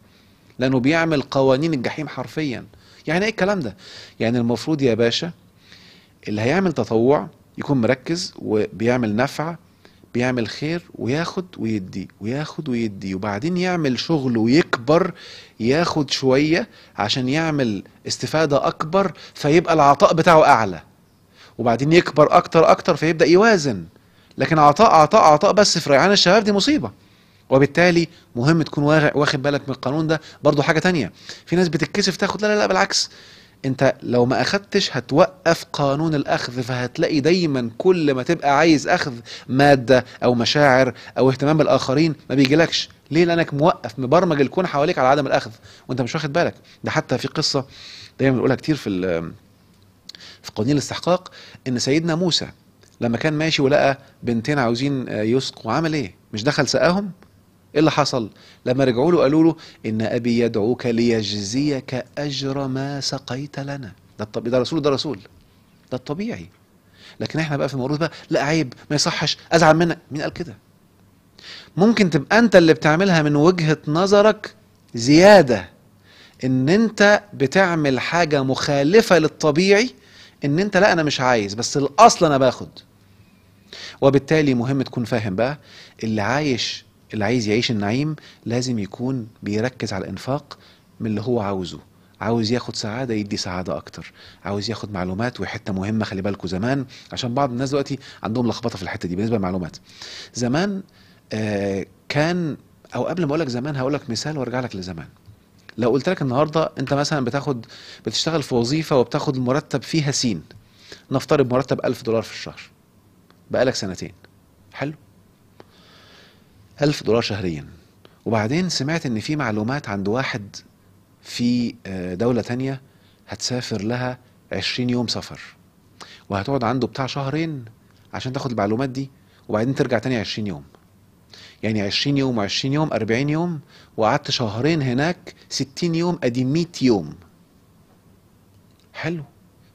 لانه بيعمل قوانين الجحيم حرفيا. يعني ايه الكلام ده؟ يعني المفروض يا باشا اللي هيعمل تطوع يكون مركز وبيعمل نفع، بيعمل خير وياخد ويدي وياخد ويدي، وبعدين يعمل شغل ويكبر، ياخد شوية عشان يعمل استفادة اكبر فيبقى العطاء بتاعه اعلى، وبعدين يكبر اكتر اكتر فيبدأ يوازن. لكن عطاء عطاء عطاء بس في ريعان الشباب دي مصيبة. وبالتالي مهم تكون واخد بالك من القانون ده. برضو حاجة تانية، في ناس بتتكسف تاخد، لا لا لا بالعكس، انت لو ما اخدتش هتوقف قانون الاخذ، فهتلاقي دايما كل ما تبقى عايز اخذ مادة او مشاعر او اهتمام بالاخرين ما بيجيلكش. ليه؟ لانك موقف مبرمج الكون حواليك على عدم الاخذ وانت مش واخد بالك. ده حتى في قصة دايما بنقولها كتير في قوانين الاستحقاق، ان سيدنا موسى لما كان ماشي ولقى بنتين عاوزين يسقوا، عمل ايه؟ مش دخل سقاهم؟ ايه اللي حصل؟ لما رجعوا له قالوا له ان ابي يدعوك ليجزيك اجر ما سقيت لنا. ده رسول، ده رسول، ده الطبيعي. لكن احنا بقى في الموروث بقى، لا عيب، ما يصحش، ازعل منك. مين قال كده؟ ممكن تبقى انت اللي بتعملها من وجهة نظرك زيادة، ان انت بتعمل حاجة مخالفة للطبيعي، ان انت لا انا مش عايز، بس الاصل انا باخد. وبالتالي مهم تكون فاهم بقى، اللي عايز يعيش النعيم لازم يكون بيركز على الانفاق من اللي هو عاوزه. عاوز ياخد سعادة يدي سعادة اكتر، عاوز ياخد معلومات. وحتة مهمة خلي بالكوا، زمان عشان بعض الناس دلوقتي عندهم لخبطة في الحتة دي بالنسبة للمعلومات. زمان كان، او قبل ما اقولك زمان هقولك مثال وارجع لك لزمان. لو قلت لك النهاردة انت مثلا بتشتغل في وظيفة وبتاخد المرتب فيها سين، نفترض مرتب $1000 في الشهر، بقالك سنتين، حلو، $1000 شهريا. وبعدين سمعت ان في معلومات عند واحد في دولة تانية هتسافر لها 20 يوم سفر، وهتقعد عنده بتاع شهرين عشان تاخد المعلومات دي، وبعدين ترجع تاني 20 يوم. يعني 20 يوم و20 يوم 40 يوم، وقعدت شهرين هناك 60 يوم، ادي 100 يوم. حلو.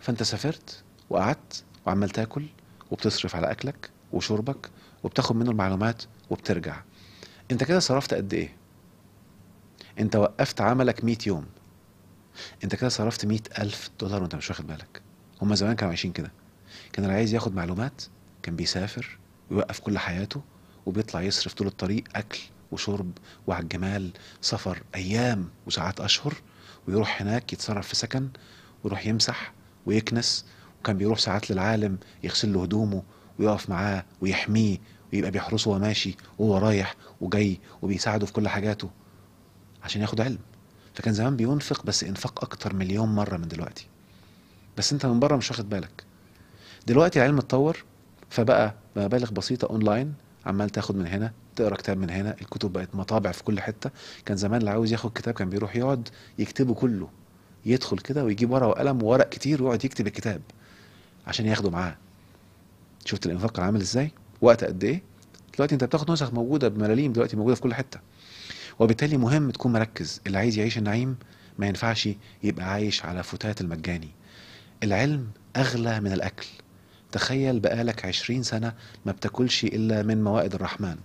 فانت سافرت وقعدت وعمال تاكل وبتصرف على اكلك وشربك وبتاخد منه المعلومات وبترجع. انت كده صرفت قد ايه؟ انت وقفت عملك 100 يوم، انت كده صرفت $100,000 وانت مش واخد بالك. هما زمان كانوا عايشين كده، كان اللي عايز ياخد معلومات كان بيسافر ويوقف كل حياته وبيطلع يصرف طول الطريق اكل وشرب وعلى الجمال، سفر ايام وساعات اشهر، ويروح هناك يتصرف في سكن ويروح يمسح ويكنس. وكان بيروح ساعات للعالم يغسل له هدومه ويقف معاه ويحميه ويبقى بيحرسه وهو ماشي وهو رايح وجاي وبيساعده في كل حاجاته عشان ياخد علم. فكان زمان بينفق، بس انفاق اكتر مليون مرة من دلوقتي، بس انت من بره مش واخد بالك. دلوقتي العلم اتطور، فبقى مبالغ بسيطة اونلاين، عمال تاخد من هنا، تقرا كتاب من هنا، الكتب بقت مطابع في كل حتة. كان زمان اللي عاوز ياخد كتاب كان بيروح يقعد يكتبه كله، يدخل كده ويجيب ورقة وقلم وورق كتير ويقعد يكتب الكتاب عشان ياخده معاه. شفت الانفاق عامل ازاي؟ وقت قد ايه؟ دلوقتي انت بتاخد نسخ موجودة بملاليم، دلوقتي موجودة في كل حتة. وبالتالي مهم تكون مركز. اللي عايز يعيش النعيم ما ينفعش يبقى عايش على فتات المجاني. العلم اغلى من الاكل. تخيل بقالك 20 سنة ما بتاكلش الا من موائد الرحمن،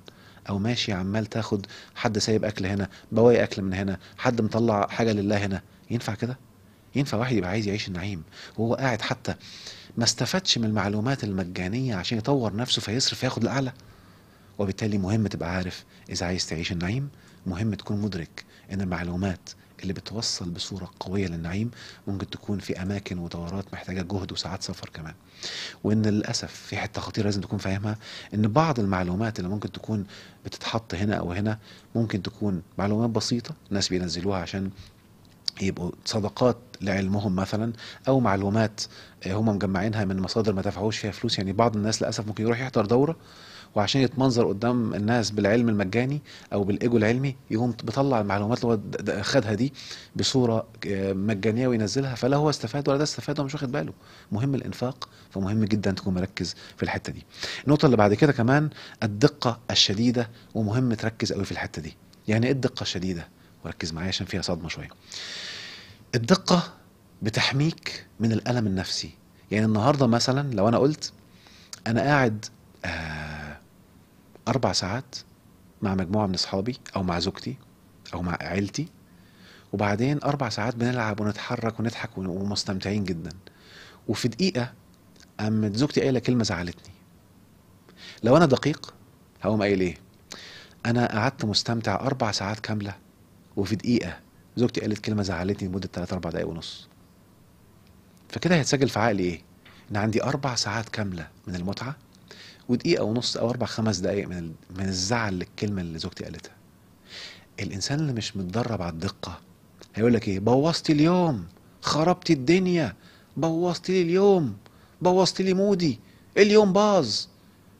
او ماشي عمال تاخد، حد سايب اكل هنا، بواقي اكل من هنا، حد مطلع حاجة لله هنا. ينفع كده؟ ينفع واحد يبقى عايز يعيش النعيم وهو قاعد حتى ما استفادش من المعلومات المجانية عشان يطور نفسه فيصرف فياخد الأعلى؟ وبالتالي مهم تبقى عارف إذا عايز تعيش النعيم، مهم تكون مدرك إن المعلومات اللي بتوصل بصورة قوية للنعيم ممكن تكون في أماكن ودورات محتاجة جهد وساعات سفر كمان. وإن للأسف في حتة خطيرة لازم تكون فاهمها، إن بعض المعلومات اللي ممكن تكون بتتحط هنا أو هنا ممكن تكون معلومات بسيطة ناس بينزلوها عشان يبقوا صدقات لعلمهم مثلا، او معلومات هم مجمعينها من مصادر ما دفعوش فيها فلوس. يعني بعض الناس للاسف ممكن يروح يحضر دوره وعشان يتمنظر قدام الناس بالعلم المجاني او بالايجو العلمي يقوم بيطلع المعلومات اللي هو خدها دي بصوره مجانيه وينزلها، فلا هو استفاد ولا ده استفاد ومش واخد باله. مهم الانفاق، فمهم جدا تكون مركز في الحته دي. النقطه اللي بعد كده كمان الدقه الشديده، ومهم تركز قوي في الحته دي. يعني ايه الدقه الشديده؟ وركز معايا عشان فيها صدمه شويه. الدقة بتحميك من الألم النفسي. يعني النهاردة مثلا لو أنا قلت أنا قاعد 4 ساعات مع مجموعة من أصحابي أو مع زوجتي أو مع عيلتي، وبعدين 4 ساعات بنلعب ونتحرك ونضحك ومستمتعين جدا، وفي دقيقة قامت زوجتي قايلة كلمة زعلتني. لو أنا دقيق هقوم قايل إيه؟ أنا قعدت مستمتع 4 ساعات كاملة، وفي دقيقة زوجتي قالت كلمة زعلتني لمدة 3-4 دقايق ونص. فكده هيتسجل في عقلي ايه؟ ان عندي 4 ساعات كاملة من المتعة، ودقيقة ونص او 4-5 دقايق من الزعل للكلمة اللي زوجتي قالتها. الانسان اللي مش متدرب على الدقة هيقول لك ايه؟ بوظتي اليوم، خربتي الدنيا، بوظتي لي اليوم، بوظتي لي مودي، اليوم باظ.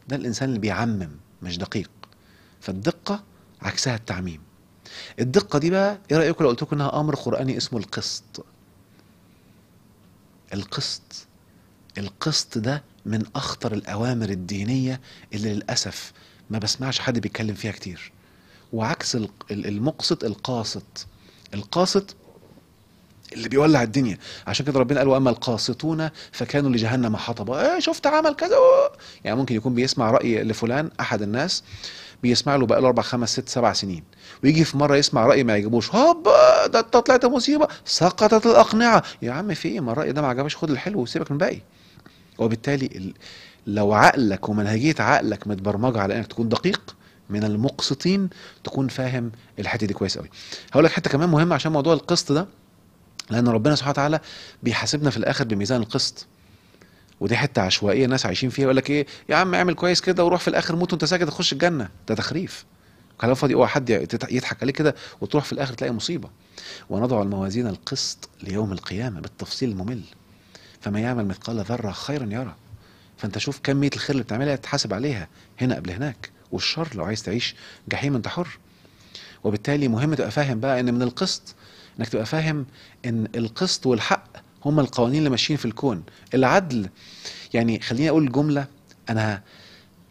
ده الانسان اللي بيعمم مش دقيق. فالدقة عكسها التعميم. الدقة دي بقى ايه رأيكم لو قلت لكم انها امر قرآني اسمه القسط؟ القسط، القسط ده من اخطر الاوامر الدينية اللي للأسف ما بسمعش حد بيتكلم فيها كتير. وعكس المقسط القاسط. القاسط اللي بيولع الدنيا. عشان كده ربنا قال واما القاسطون فكانوا لجهنم حطبا. ايه شفت عمل كذا. يعني ممكن يكون بيسمع رأي لفلان احد الناس، بيسمع له بقاله 4 5 6 7 سنين، ويجي في مره يسمع راي ما يعجبوش، هوب ده انت طلعت مصيبه، سقطت الاقنعه. يا عم في ايه؟ ما الراي ده ما عجبش، خد الحلو وسيبك من الباقي. وبالتالي لو عقلك ومنهجيه عقلك متبرمجه على انك تكون دقيق، من المقسطين تكون فاهم الحته دي كويس قوي. هقول لك حته كمان مهمه عشان موضوع القسط ده، لان ربنا سبحانه وتعالى بيحاسبنا في الاخر بميزان القسط. ودي حته عشوائيه ناس عايشين فيها، يقول لك ايه يا عم اعمل كويس كده وروح في الاخر موت وانت ساكت تخش الجنه. ده تخريف، كلام فاضي. اوعى حد يضحك عليك كده وتروح في الاخر تلاقي مصيبه. ونضع الموازين القسط ليوم القيامه بالتفصيل الممل، فما يعمل مثقال ذره خيرا يرى. فانت شوف كميه الخير اللي بتعملها تحاسب عليها هنا قبل هناك، والشر لو عايز تعيش جحيم انت حر. وبالتالي مهم تبقى فاهم بقى ان من القسط انك تبقى فاهم ان القسط والحق هما القوانين اللي ماشيين في الكون. العدل، يعني خليني اقول جمله انا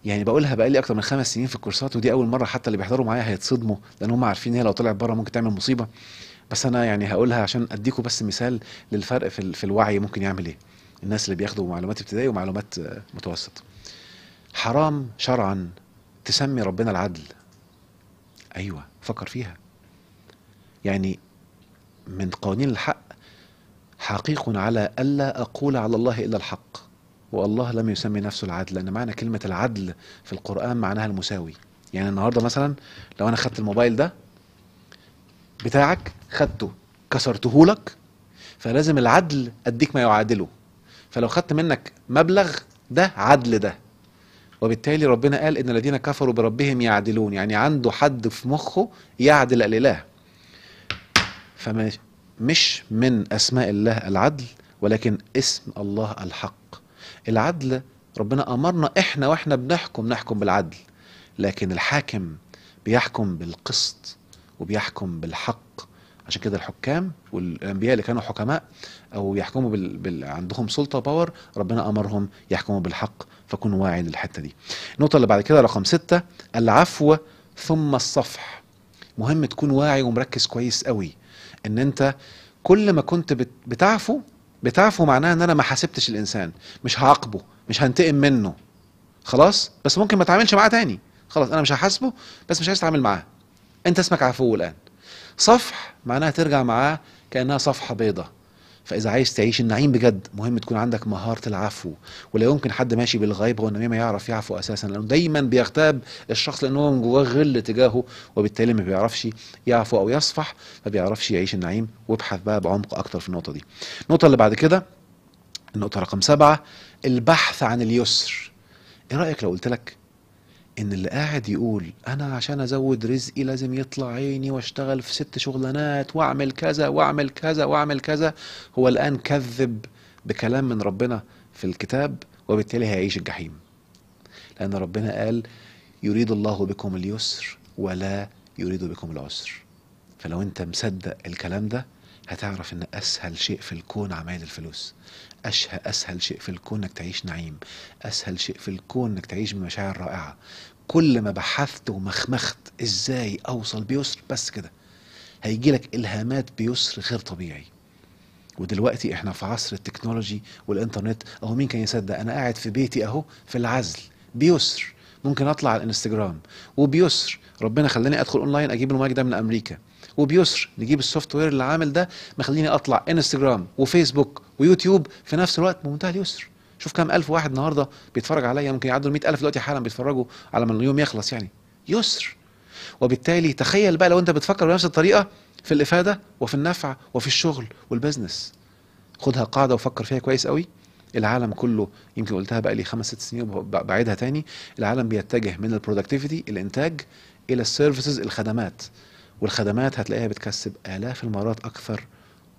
يعني بقولها بقالي اكتر من 5 سنين في الكورسات، ودي اول مره حتى اللي بيحضروا معايا هيتصدموا لان هم عارفين ان هي لو طلعت بره ممكن تعمل مصيبه. بس انا يعني هقولها عشان اديكم بس مثال للفرق في الوعي ممكن يعمل ايه. الناس اللي بياخدوا معلومات ابتدائي ومعلومات متوسط. حرام شرعا تسمي ربنا العدل. ايوه فكر فيها. يعني من قوانين الحق حقيق على الا اقول على الله الا الحق، والله لم يسمي نفسه العدل، لان معنى كلمة العدل في القرآن معناها المساوي. يعني النهاردة مثلا لو انا خدت الموبايل ده بتاعك، خدته كسرته لك، فلازم العدل اديك ما يعادله. فلو خدت منك مبلغ ده عدل ده. وبالتالي ربنا قال ان الذين كفروا بربهم يعدلون، يعني عنده حد في مخه يعدل الاله. فمش من اسماء الله العدل، ولكن اسم الله الحق. العدل ربنا امرنا احنا واحنا بنحكم نحكم بالعدل، لكن الحاكم بيحكم بالقسط وبيحكم بالحق. عشان كده الحكام والانبياء اللي كانوا حكماء او يحكموا عندهم سلطة باور، ربنا امرهم يحكموا بالحق. فكن واعي للحتة دي. النقطة اللي بعد كده رقم 6، العفو ثم الصفح. مهم تكون واعي ومركز كويس قوي ان انت كل ما كنت بتعفو معناها ان انا ما حاسبتش الانسان، مش هعاقبه، مش هنتقم منه، خلاص، بس ممكن ما اتعاملش معاه تاني، خلاص انا مش هحاسبه بس مش عايز اتعامل معاه. انت اسمك عفو الان. صفح معناها ترجع معاه كانها صفحه بيضة. فاذا عايز تعيش النعيم بجد مهم تكون عندك مهاره العفو. ولا يمكن حد ماشي بالغيبه والنميمه يعرف يعفو اساسا، لانه دايما بيغتاب الشخص لانه من جواه غل تجاهه، وبالتالي ما بيعرفش يعفو او يصفح، ما بيعرفش يعيش النعيم. وابحث بقى بعمق اكتر في النقطه دي. النقطه اللي بعد كده، النقطه رقم 7، البحث عن اليسر. ايه رايك لو قلت لك ان اللي قاعد يقول انا عشان ازود رزقي لازم يطلع عيني واشتغل في 6 شغلانات واعمل كذا واعمل كذا واعمل كذا، هو الان كذب بكلام من ربنا في الكتاب، وبالتالي هيعيش الجحيم. لان ربنا قال يريد الله بكم اليسر ولا يريد بكم العسر. فلو انت مصدق الكلام ده هتعرف ان اسهل شيء في الكون عمايل الفلوس. اسهل شيء في الكون انك تعيش نعيم. اسهل شيء في الكون انك تعيش بمشاعر رائعة. كل ما بحثت ومخمخت ازاي اوصل بيسر، بس كده هيجي لك الهامات بيسر غير طبيعي. ودلوقتي احنا في عصر التكنولوجي والانترنت. اهو مين كان يصدق، انا قاعد في بيتي اهو في العزل بيسر، ممكن اطلع على الانستجرام وبيسر ربنا خلاني ادخل اونلاين اجيب المايك ده من امريكا، وبيسر نجيب السوفت وير اللي عامل ده مخليني اطلع انستجرام وفيسبوك ويوتيوب في نفس الوقت بمنتهى اليسر. شوف كام الف واحد النهارده بيتفرج عليا، ممكن يعدوا 100,000 دلوقتي حالا بيتفرجوا على ما اليوم يخلص، يعني يسر. وبالتالي تخيل بقى لو انت بتفكر بنفس الطريقه في الافاده وفي النفع وفي الشغل والبزنس. خدها قاعده وفكر فيها كويس قوي. العالم كله، يمكن قلتها بقى لي 5 6 سنين وبعيدها تاني، العالم بيتجه من البرودكتيفيتي الانتاج الى السيرفيسز الخدمات. والخدمات هتلاقيها بتكسب آلاف المرات اكثر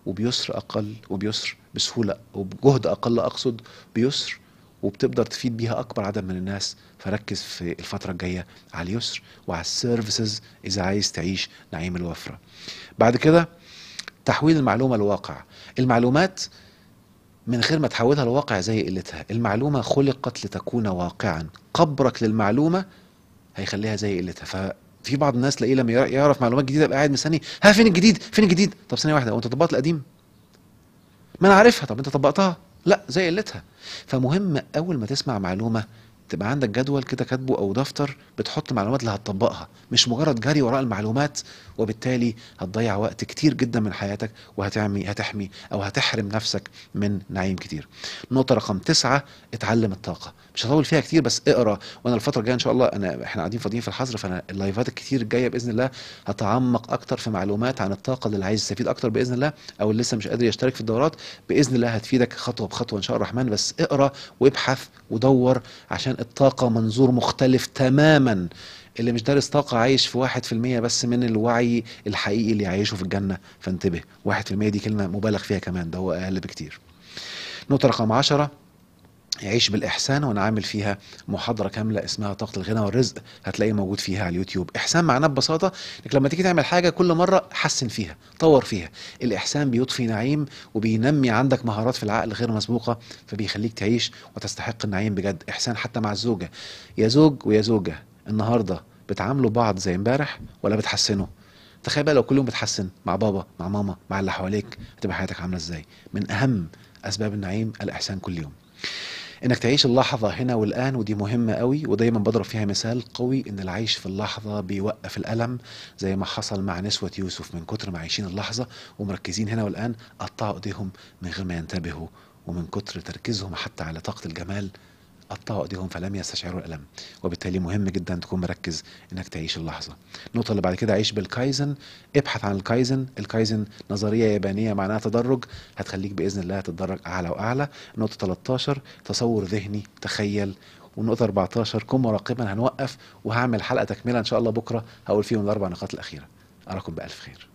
وبيسر اقل، وبيسر بسهوله وبجهد اقل اقصد، بيسر وبتقدر تفيد بيها اكبر عدد من الناس. فركز في الفتره الجايه على اليسر وعلى السيرفيسز اذا عايز تعيش نعيم الوفره. بعد كده تحويل المعلومه لواقع. المعلومات من غير ما تحولها لواقع زي قلتها. المعلومه خلقت لتكون واقعا، قبرك للمعلومه هيخليها زي قلتها. ففي بعض الناس تلاقيه لما يعرف معلومات جديده يبقى قاعد مستني، ها فين الجديد فين الجديد. طب ثانيه واحده، وانت طبقت القديم؟ ما انا عارفها. طب انت طبقتها؟ لا، زي قلتها. فمهم اول ما تسمع معلومه تبقى عندك جدول كده كاتبه او دفتر بتحط معلومات اللي هتطبقها، مش مجرد جري وراء المعلومات. وبالتالي هتضيع وقت كتير جدا من حياتك، هتحمي او هتحرم نفسك من نعيم كتير. نقطة رقم 9، اتعلم الطاقة. مش هطول فيها كتير بس اقرا. وانا الفترة الجاية ان شاء الله احنا قاعدين فاضيين في الحظر، فانا اللايفات الكتير الجاية باذن الله هتعمق اكتر في معلومات عن الطاقة. اللي عايز يستفيد اكتر باذن الله او اللي لسه مش قادر يشترك في الدورات باذن الله هتفيدك خطوة بخطوة ان شاء الله الرحمن. بس اقرا وابحث ودور، عشان الطاقة منظور مختلف تماما. اللي مش دارس طاقة عايش في 1% بس من الوعي الحقيقي اللي يعيشه في الجنة. فانتبه، 1% دي كلمة مبالغ فيها كمان، ده هو أقل بكتير. نقطة رقم 10، يعيش بالإحسان. وأنا عامل فيها محاضرة كاملة اسمها طاقة الغنى والرزق، هتلاقي موجود فيها على اليوتيوب. إحسان معناه ببساطة إنك لما تيجي تعمل حاجة كل مرة حسن فيها، طور فيها. الإحسان بيضفي نعيم وبينمي عندك مهارات في العقل غير مسبوقة، فبيخليك تعيش وتستحق النعيم بجد. إحسان حتى مع الزوجة، يا زوج ويا زوجة، النهاردة بتعاملوا بعض زي امبارح ولا بتحسنوا؟ تخيل بقى لو كل يوم بتحسن مع بابا مع ماما مع اللي حواليك، هتبقى حياتك عاملة ازاي؟ من أهم أسباب النعيم الإحسان كل يوم. انك تعيش اللحظة هنا والآن، ودي مهمة قوي ودايما بضرب فيها مثال قوي، ان العيش في اللحظة بيوقف الألم. زي ما حصل مع نسوة يوسف، من كتر ما عايشين اللحظة ومركزين هنا والآن قطعوا ايديهم من غير ما ينتبهوا، ومن كتر تركيزهم حتى على طاقة الجمال قطعوا ايديهم فلم يستشعروا الألم. وبالتالي مهم جدا تكون مركز انك تعيش اللحظة. النقطة اللي بعد كده، عيش بالكايزن. ابحث عن الكايزن. الكايزن نظرية يابانية معناها تدرج، هتخليك بإذن الله تتدرج أعلى وأعلى. النقطة 13، تصور ذهني، تخيل. والنقطة 14، كن مراقبا. هنوقف وهعمل حلقة تكملة إن شاء الله بكرة هقول فيهم ال4 نقاط الأخيرة. أراكم بألف خير.